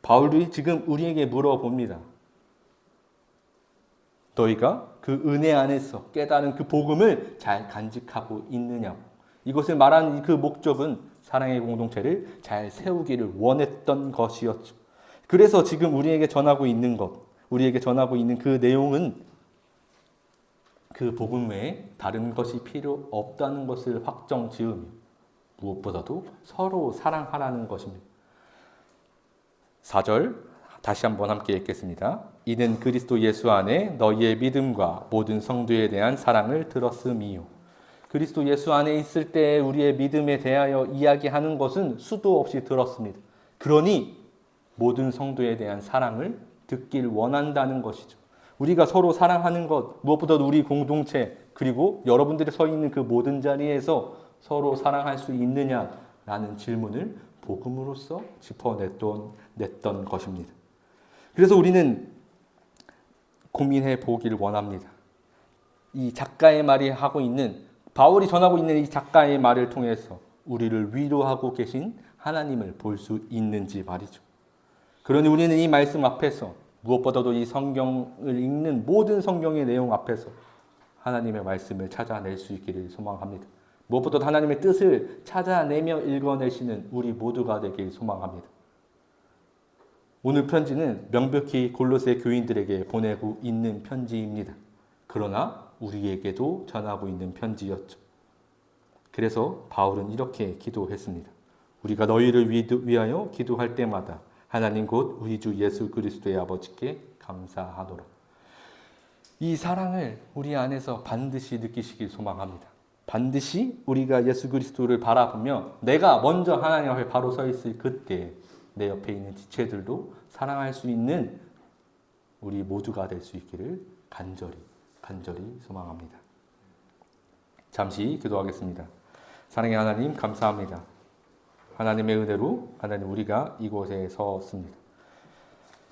바울이 지금 우리에게 물어봅니다. 너희가 그 은혜 안에서 깨달은 그 복음을 잘 간직하고 있느냐고. 이것을 말하는 그 목적은 사랑의 공동체를 잘 세우기를 원했던 것이었죠. 그래서 지금 우리에게 전하고 있는 그 내용은 그 복음 외에 다른 것이 필요 없다는 것을 확정 지으며 무엇보다도 서로 사랑하라는 것입니다. 4절 다시 한번 함께 읽겠습니다. 이는 그리스도 예수 안에 너희의 믿음과 모든 성도에 대한 사랑을 들었음이요. 그리스도 예수 안에 있을 때 우리의 믿음에 대하여 이야기하는 것은 수도 없이 들었습니다. 그러니 모든 성도에 대한 사랑을 듣길 원한다는 것이죠. 우리가 서로 사랑하는 것, 무엇보다도 우리 공동체, 그리고 여러분들이 서 있는 그 모든 자리에서 서로 사랑할 수 있느냐라는 질문을 복음으로써 짚어냈던 것입니다. 그래서 우리는 고민해 보기를 원합니다. 이 작가의 말이 하고 있는, 바울이 전하고 있는 이 작가의 말을 통해서 우리를 위로하고 계신 하나님을 볼 수 있는지 말이죠. 그러니 우리는 이 말씀 앞에서 무엇보다도 이 성경을 읽는 모든 성경의 내용 앞에서 하나님의 말씀을 찾아낼 수 있기를 소망합니다. 무엇보다도 하나님의 뜻을 찾아내며 읽어내시는 우리 모두가 되길 소망합니다. 오늘 편지는 명백히 골로새 교인들에게 보내고 있는 편지입니다. 그러나 우리에게도 전하고 있는 편지였죠. 그래서 바울은 이렇게 기도했습니다. 우리가 너희를 위하여 기도할 때마다 하나님 곧 우리 주 예수 그리스도의 아버지께 감사하노라. 이 사랑을 우리 안에서 반드시 느끼시길 소망합니다. 반드시 우리가 예수 그리스도를 바라보며 내가 먼저 하나님 앞에 바로 서 있을 그때 내 옆에 있는 지체들도 사랑할 수 있는 우리 모두가 될 수 있기를 간절히 소망합니다. 잠시 기도하겠습니다. 사랑의 하나님 감사합니다. 하나님의 은혜로 하나님 우리가 이곳에 섰습니다.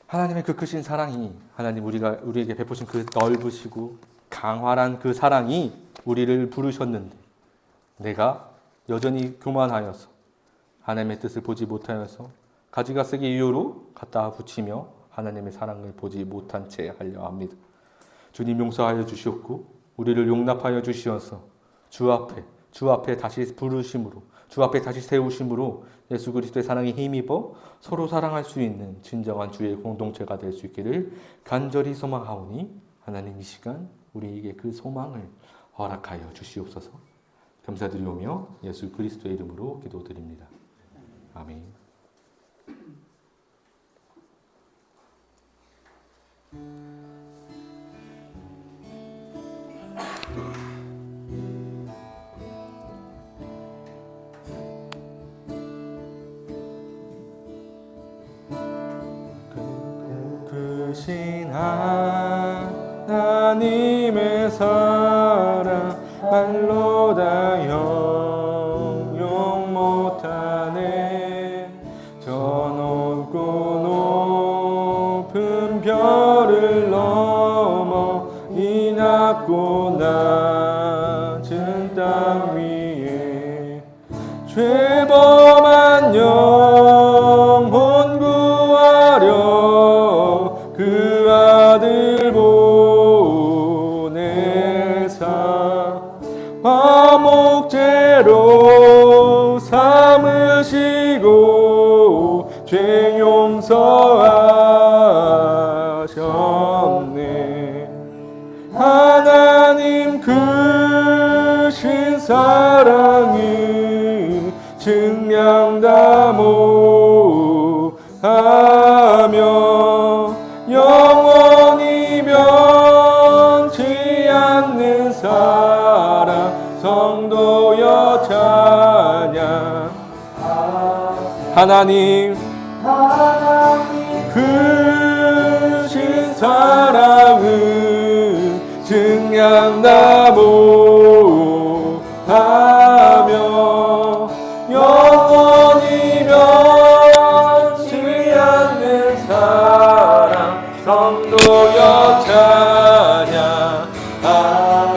하나님의 그 크신 사랑이 하나님 우리에게 베푸신 그 넓으시고 강활한 그 사랑이 우리를 부르셨는데 내가 여전히 교만하여서 하나님의 뜻을 보지 못하여서 가지가쓰기 이유로 갖다 붙이며 하나님의 사랑을 보지 못한 채 하려 합니다. 주님 용서하여 주시옵고 우리를 용납하여 주시어서 주 앞에 다시 부르심으로 주 앞에 다시 세우심으로 예수 그리스도의 사랑에 힘입어 서로 사랑할 수 있는 진정한 주의 공동체가 될 수 있기를 간절히 소망하오니 하나님 이 시간 우리에게 그 소망을 허락하여 주시옵소서. 감사드리오며 예수 그리스도의 이름으로 기도드립니다. 아멘. 크신 하나님의 사랑 말로 다 형용 못하네. 저 높고 높은 별을 넘어 이 낮고 낮은 땅 위에 죄범한 영혼 구하려 그 아들 보내사 화목제로 삼으시고 죄 용서하셨네. 하나님 크신 사랑이 증량다 모하며 영원히 변치 않는 사랑 성도여 찬양. 하나님 크신 사랑은 증량다 모하며 영원히 변치 않는 사랑 성도여 찬양.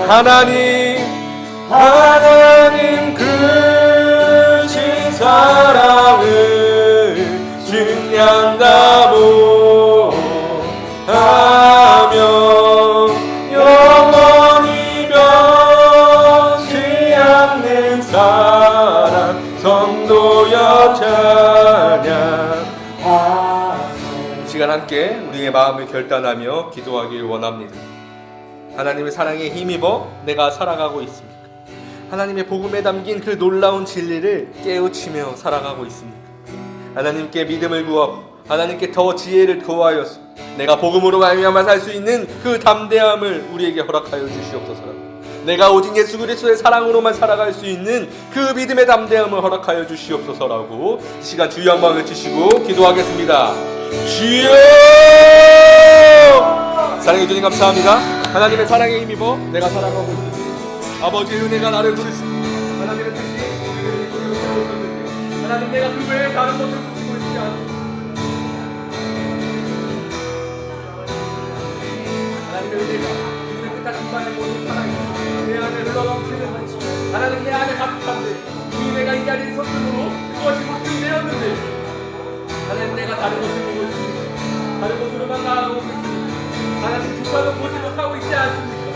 하나님 크신 사랑은 증량다 모하며 영원히 변치 않는 사랑 성도여 찬양. 이 시간 함께 우리의 마음을 결단하며 기도하길 원합니다. 하나님의 사랑에 힘입어 내가 살아가고 있습니까? 하나님의 복음에 담긴 그 놀라운 진리를 깨우치며 살아가고 있습니까? 하나님께 믿음을 구하고 하나님께 더 지혜를 구하여서 내가 복음으로 말미암아 살 수 있는 그 담대함을 우리에게 허락하여 주시옵소서라고. 내가 오직 예수 그리스도의 사랑으로만 살아갈 수 있는 그 믿음의 담대함을 허락하여 주시옵소서라고 이 시간 주여 한번 외치시고 기도하겠습니다. 주여! 사랑해 주님 감사합니다. 하나님의 사랑에 힘입어 내가 살아가고 있습니다. 아버지의 은혜가 나를 부르십니다. 하나님의 뜻이 우리를 이끌어오셨는데 하나님 내가 그 외에 다른 것을 붙이고 있지 않습니다. 하나님의 은혜가 우리의 끝까지 만의 모든 사랑이 내 안에 흘러넘치는 하나님 내 안에 가득한데 이 내가 이 자리에 섰으므로 그것이 확증되었는데 하나님 내가 다른 것을 보고 있습니다. 다른 곳으로만 나아가고 있습니다. 하나님 주가도 보지 못하고 있지 않습니까?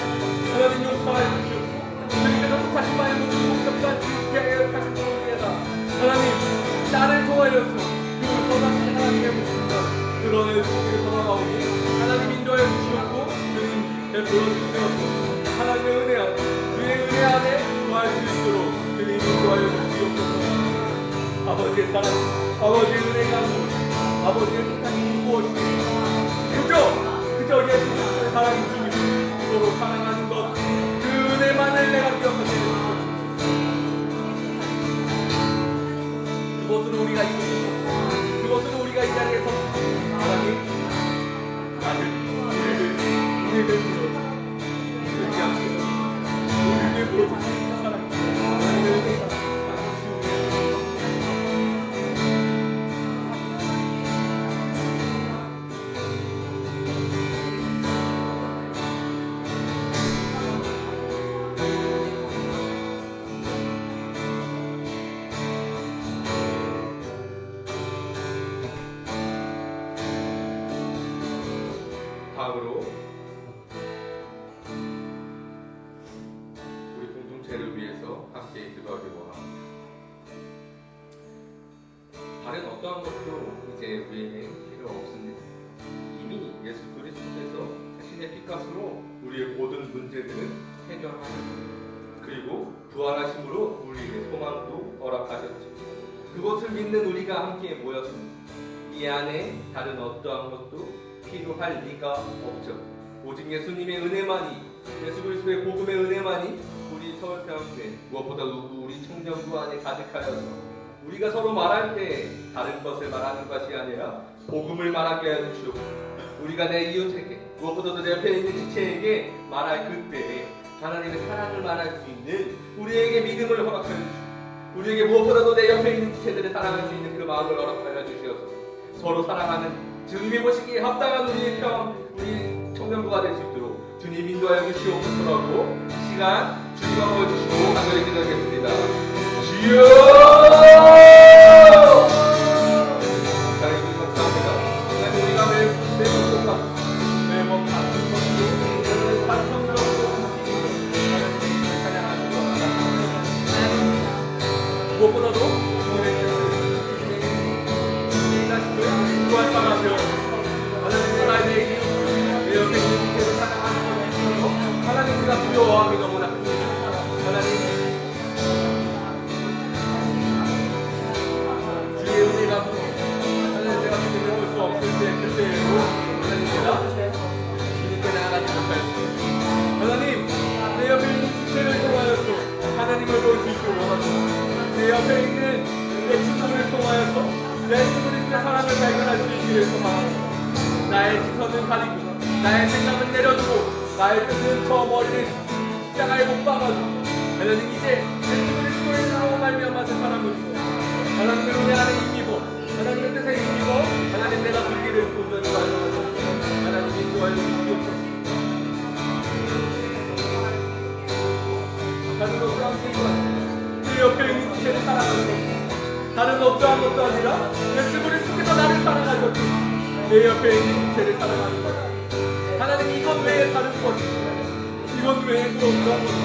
하나님 용서하여 주시옵소서. 주님께서 못하신 바의 모든 목적과 지혜에 하신 것에다 하나님 나를 통하여서 그 선하신 하나님의 모습과 드러낼 속에 돌아가오니 하나님 인도하여 주시옵고 주님 베풀어 주시옵소서. 하나님의 은혜 안에 주의 은혜 안에 구할 수 있도록 주님 인도하여 주시옵소서. 아버지의 사랑, 아버지의 은혜가 아버지의 뜻하신 무엇입니까? 그저 예수 그리스도의 사랑이 주님 서로 사랑하는 것 그 은혜만을 내가 기억하게 되는 그것으로 우리가 이루고 그것으로 우리가 이 자리에서 하나님 나를 우리를 불러주시고 우리를 불러주시는 사랑 하나님의 은혜가 다음으로 우리 공동체를 위해서 함께 기도하기로 합니다. 다른 어떠한 것도 이제 우리에게 필요 없습니다. 이미 예수 그리스도께서 자신의 피값으로 우리의 모든 문제들을 해결하셨습니다. 그리고 부활하심으로 우리에게 소망도 허락하셨죠. 그것을 믿는 우리가 함께 모였습니다. 이 안에 다른 어떠한 것도 필요할 리가 없죠. 오직 예수님의 은혜만이, 예수 그리스도의 복음의 은혜만이 우리 서울평화교회 무엇보다 우리 청년부 안에 가득하여서 우리가 서로 말할 때 다른 것을 말하는 것이 아니라 복음을 말하게 하여 주시옵소서. 우리가 내 이웃에게 무엇보다도 내 옆에 있는 지체에게 말할 그때에 하나님의 사랑을 말할 수 있는 우리에게 믿음을 허락하여 주시고 우리에게 무엇보다도 내 옆에 있는 지체들을 사랑할 수 있는 그 마음을 허락하여 주시어서 서로 사랑하는 주님이 보시기에 합당한 우리 청년부가 될 수 있도록 주님 인도하여 주시옵소서라고 이 시간 주님과 모여주시고 간절히 기도하겠습니다. 주여! 하나님 감사합니다. 하나님 우리가 매번 같은 것으로 반성스럽고 하나님을 찬양하시고 무엇보다도 구할 바가 되어 하나님 나라의 내 옆에 있는 주님을 사랑하는 것이 하나님 우리가 두려워함이 너무나 큽니다. 하나님 주의 은혜가 하나님 내가 믿음을 볼 수 없을 때 그때에도 하나님 내가 주님께 나아가지 못할 때 하나님 내 옆에 있는 지체를 통하여서 하나님을 볼 수 있기를 원합니다. 내 옆에 있는 내 친구를 통하여서 내 친구들의 사랑을 발견할 수 있기를 소망합니다. 나의 시선을 가리고 나의 생각을 내려두고 나의 뜻은 저 멀리 십자가에 못 박아주고 하나님 이제 내 친구를 수고해주고 말미암아 세상을 하나님의 은혜 안에 힘입어 하나님의 뜻에 힘입어 하나님 내가 그 길을 온전히 발견하고 하나님이 인도하여 주시옵소서. 다른 어떠한 길과 내 옆에 있는 지체를 사랑하는 다른 어떠한 것도 아니라 예수 그리스도께서 나를 사랑하셨기 내 옆에 있는 지체를 사랑하는 것 하나님 이것 외에 다른 것이 이것 외에 또 어떠한 것이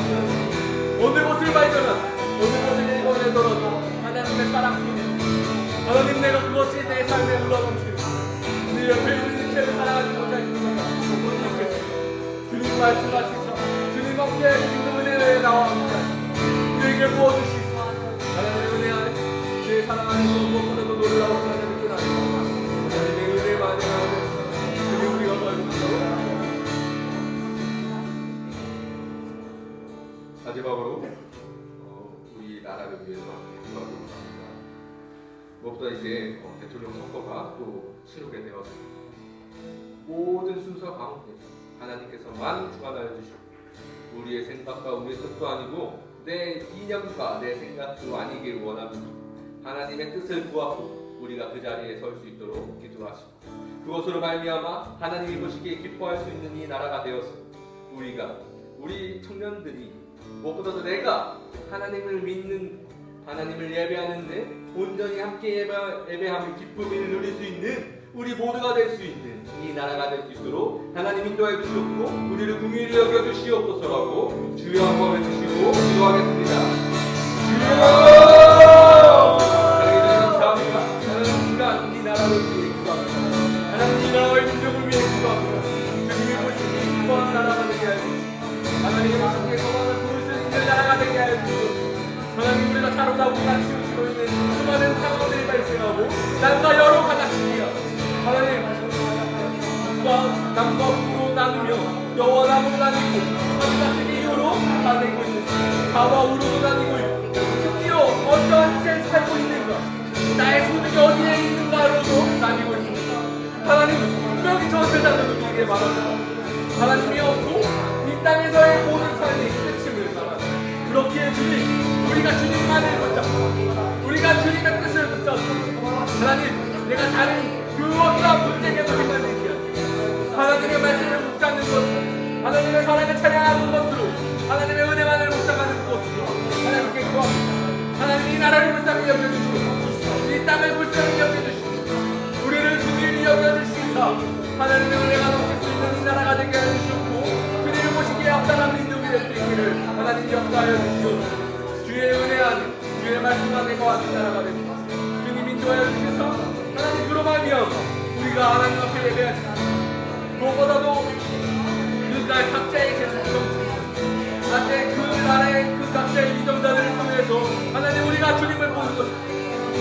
어느 것을 발견한 어느 것을 읽어내더라도 하나님의 사랑 하나님 내가 그것이 내 삶에 흘러넘치는 내 옆에 있는 지체를 사랑하지 못할 수 있는 주님 말씀하시죠. 주님 함께 주님 은혜에 나와 함께 우리에게 부어주시소. 하나님의 은혜 안에 내 사랑 안에서 무엇보다도 놀라운 하나님의 뜻 안에서 하나님의 은혜만이 하나님 주님 우리가 말씀하시오. 마지막으로 우리 나라를 위해서 기도하도록 합니다. 무엇보다 이제 대통령 선거가 또 치르게 되었습니다. 모든 순서 가운데 하나님께서만 주관하여 주시고 우리의 생각과 우리의 뜻도 아니고 내 이념과 내 생각도 아니길 원합니다. 하나님의 뜻을 구하고 우리가 그 자리에 설 수 있도록 기도하시고 그것으로 말미암아 하나님이 보시기에 기뻐할 수 있는 이 나라가 되어서 우리 청년들이 무엇보다도 내가 하나님을 믿는 하나님을 예배하는 데 온전히 함께 예배하며 기쁨을 누릴 수 있는 우리 모두가 될 수 있는 이 나라가 될 수 있도록 하나님 인도해 주시옵고 우리를 긍휼히 여겨 주시옵소서라고 주여 한번 해주시고 기도하겠습니다. 주여! 감사합니다. 하나님 시간 이 나라를 위해 기도합니다. 하나님 이 나라의 민족을 위해 기도합니다. 주님이 보시기에 기뻐하는 나라가 되게 하여 주시옵소서. 하나님의 보시기에 소망을 부을 수 있는 나라가 되게 하여 주시옵소서. 하나님 우리가 자로다고 가르치시고 있는 수많은 상황들이 발생하고 남과 여로 가닥치며 하나님 남과 북으로 나누며 여와 남으로 나뉘고 마지막의 이유로 나뉘고 있는 가와 우로도 나뉘고 있고 심지어 어떠한 곳에 살고 있는가 나의 소득이 어디에 있는가로도 나뉘고 있습니다. 하나님 분명히 저 세상을 우리에게 말합니다. 하나님이 없고 이 땅에서의 모든 삶이 끝임을 말합니다. 그렇기에 주님 우리가 주님만을 붙잡고 우리가 주님의 뜻을 붙잡고 하나님 내가 다른 그 어떠한 문제에도 휘말리지 않고 하나님의 말씀을 묵상하는 것으로 하나님의 사랑을 찬양하는 것으로 하나님의 은혜만을 묵상하는 것으로 하나님께 구합니다. 하나님 이 나라를 불쌍히 여겨주시고 이 땅을 불쌍히 여겨주시고 우리를 긍휼히 여겨주시사 하나님의 은혜가 넘칠 수 있는 이 나라가 되게 해주시고 주님을 보시기에 합당한 민족이 될 수 있기를 하나님 역사하여 주시옵소서. 주의 은혜 안에 주의 말씀 안에 거하는 나라가 됩니다. 주님 인도하여 주셔서 하나님 그로 말미암아 우리가 하나님 앞에 예배하지 무엇보다도 그날 각자의 계속성 그 나라의 그 각자의 위정자들을 통해서 하나님 우리가 주님을 보는 것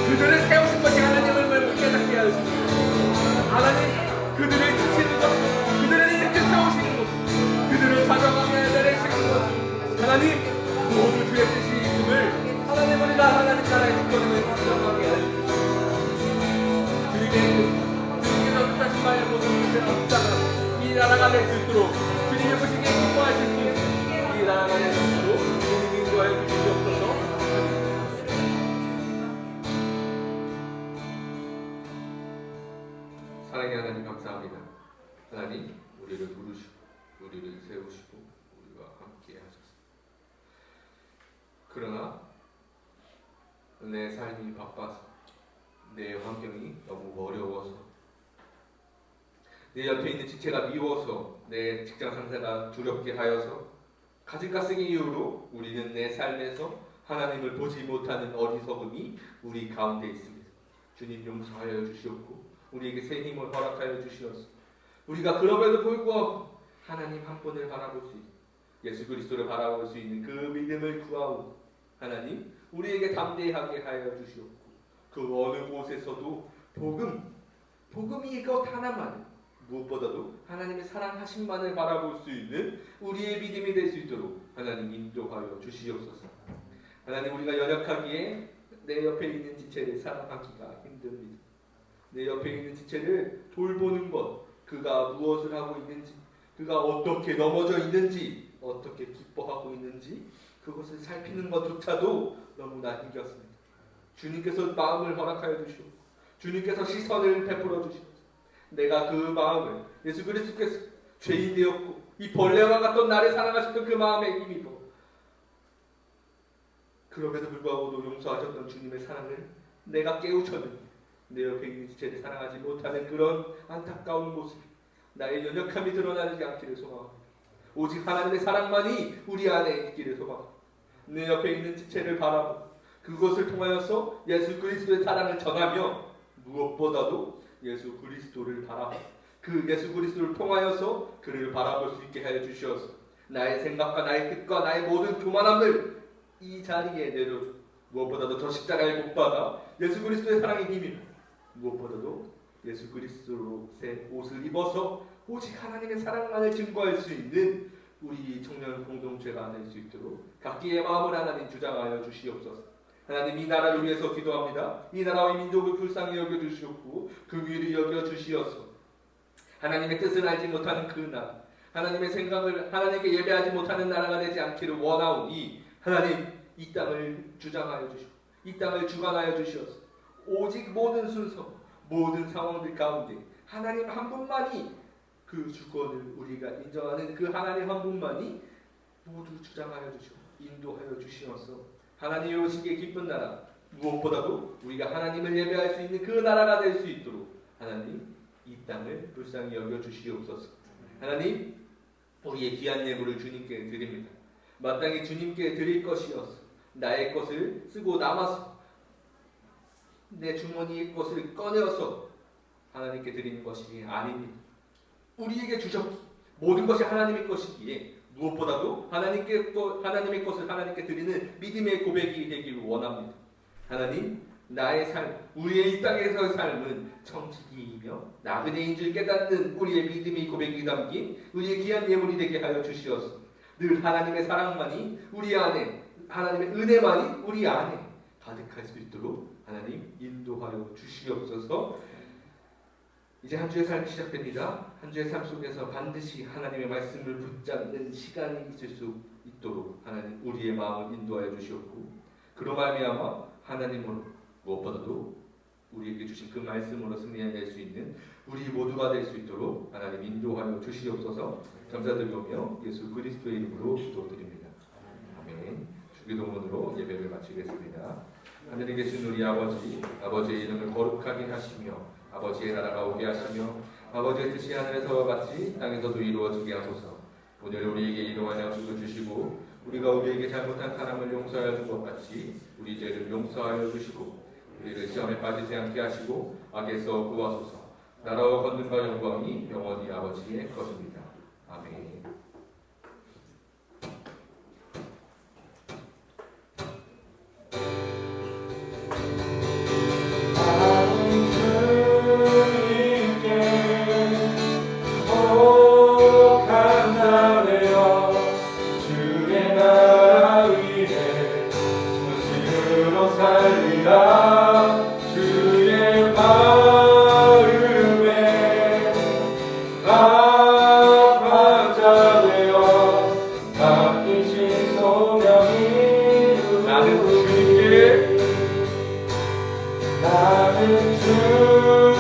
그들을 세우신 것이 하나님을 깨닫게 하여 주시옵소서. 하나님 그들을 지키는 것 그들을 이렇게 세우시는 것 그들을 자정하게 내리시는 것 하나님 모두 주의 뜻이 있음을 하나님 우리가 하나님 나라의 주권을 인정하게 하여 주시옵소서. 주님의 뜻 주님께서 뜻하신 바의 모든 것을 합작하여 사랑의 하나님 감사합니다. 하나님 우리를 부르시고 우리를 세우시고 우리와 함께 하셨습니다. 그러나 내 삶이 바빠서 내 환경이 너무 어려워서 내 옆에 있는 지체가 미워서 내 직장 상사가 두렵게 하여서 가진가스기 이유로 우리는 내 삶에서 하나님을 보지 못하는 어리석음이 우리 가운데 있습니다. 주님 용서하여 주시옵고 우리에게 새 힘을 허락하여 주시옵소서. 우리가 그럼에도 불구하고 하나님 한 분을 바라볼 수 있는 예수 그리스도를 바라볼 수 있는 그 믿음을 구하오. 하나님 우리에게 담대하게 하여 주시옵고 그 어느 곳에서도 복음이 이것 하나만 무엇보다도 하나님의 사랑하심만을 바라볼 수 있는 우리의 믿음이 될 수 있도록 하나님 인도하여 주시옵소서. 하나님 우리가 연약하기에 내 옆에 있는 지체를 사랑하기가 힘듭니다. 내 옆에 있는 지체를 돌보는 것, 그가 무엇을 하고 있는지, 그가 어떻게 넘어져 있는지, 어떻게 기뻐하고 있는지 그것을 살피는 것조차도 너무나 힘겼습니다. 주님께서 마음을 허락하여 주시고 주님께서 시선을 베풀어 주시고 내가 그 마음을 예수 그리스도께서 죄인 되었고 이 벌레와 같던 나를 사랑하셨던 그 마음에 힘입어 그럼에도 불구하고 용서하셨던 주님의 사랑을 내가 깨우쳤는데 내 옆에 있는 지체를 사랑하지 못하는 그런 안타까운 모습, 나의 연약함이 드러나지 않기를 소망합니다. 오직 하나님의 사랑만이 우리 안에 있기를 소망합니다. 내 옆에 있는 지체를 바라보고 그것을 통하여서 예수 그리스도의 사랑을 전하며 무엇보다도 예수 그리스도를 바라보고 그 예수 그리스도를 통하여서 그를 바라볼 수 있게 하여 주시옵소서. 나의 생각과 나의 뜻과 나의 모든 교만함을 이 자리에 내려주고 무엇보다도 저 십자가에 못 박아 예수 그리스도의 사랑의 힘이 무엇보다도 예수 그리스도의 옷을 입어서 오직 하나님의 사랑만을 증거할 수 있는 우리 청년 공동체가 될 수 있도록 각기의 마음을 하나님 주장하여 주시옵소서. 하나님 이 나라를 위해서 기도합니다. 이 나라와 이 민족을 불쌍히 여겨주시옵고 그 위를 여겨주시옵소서. 하나님의 뜻을 알지 못하는 그 나라, 하나님의 생각을 하나님께 예배하지 못하는 나라가 되지 않기를 원하오니 하나님 이 땅을 주장하여 주시고 이 땅을 주관하여 주시옵소서. 오직 모든 순서, 모든 상황들 가운데 하나님 한 분만이 그 주권을 우리가 인정하는 그 하나님 한 분만이 모두 주장하여 주시고 인도하여 주시옵소서. 하나님의 오시기에 기쁜 나라, 무엇보다도 우리가 하나님을 예배할 수 있는 그 나라가 될 수 있도록 하나님 이 땅을 불쌍히 여겨 주시옵소서. 하나님 우리의 귀한 예물을 주님께 드립니다. 마땅히 주님께 드릴 것이어서 나의 것을 쓰고 남아서 내 주머니의 것을 꺼내어서 하나님께 드리는 것이 아닙니다. 우리에게 주셨기 모든 것이 하나님의 것이기에 무엇보다도 하나님의 것을 하나님께 드리는 믿음의 고백이 되기를 원합니다. 하나님 나의 삶, 우리의 이 땅에서의 삶은 청지기이며 나그네인 줄 깨닫는 우리의 믿음의 고백이 담긴 우리의 귀한 예물이 되게 하여 주시옵소서. 늘 하나님의 사랑만이 우리 안에, 하나님의 은혜만이 우리 안에 가득할 수 있도록 하나님 인도하여 주시옵소서. 이제 한 주의 삶이 시작됩니다. 한 주의 삶 속에서 반드시 하나님의 말씀을 붙잡는 시간이 있을 수 있도록 하나님 우리의 마음을 인도하여 주시옵고 그로 말미암아 하나님으로 무엇보다도 우리에게 주신 그 말씀으로 승리해낼 수 있는 우리 모두가 될 수 있도록 하나님 인도하여 주시옵소서. 감사드리며 예수 그리스도의 이름으로 기도드립니다. 아멘. 주기도문으로 예배를 마치겠습니다. 하늘에 계신 우리 아버지, 아버지의 이름을 거룩하게 하시며 아버지의 나라가 오게 하시며 아버지의 뜻이 하늘에서와 같이 땅에서도 이루어지게 하소서. 오늘 우리에게 일용할 양식을 주시고 우리가 우리에게 잘못한 사람을 용서하여 준 것 같이 우리 죄를 용서하여 주시고 우리를 시험에 빠지지 않게 하시고 악에서 구하소서. 나라와 권능과 영광이 영원히 아버지의 것입니다. 아멘. 나는 주님께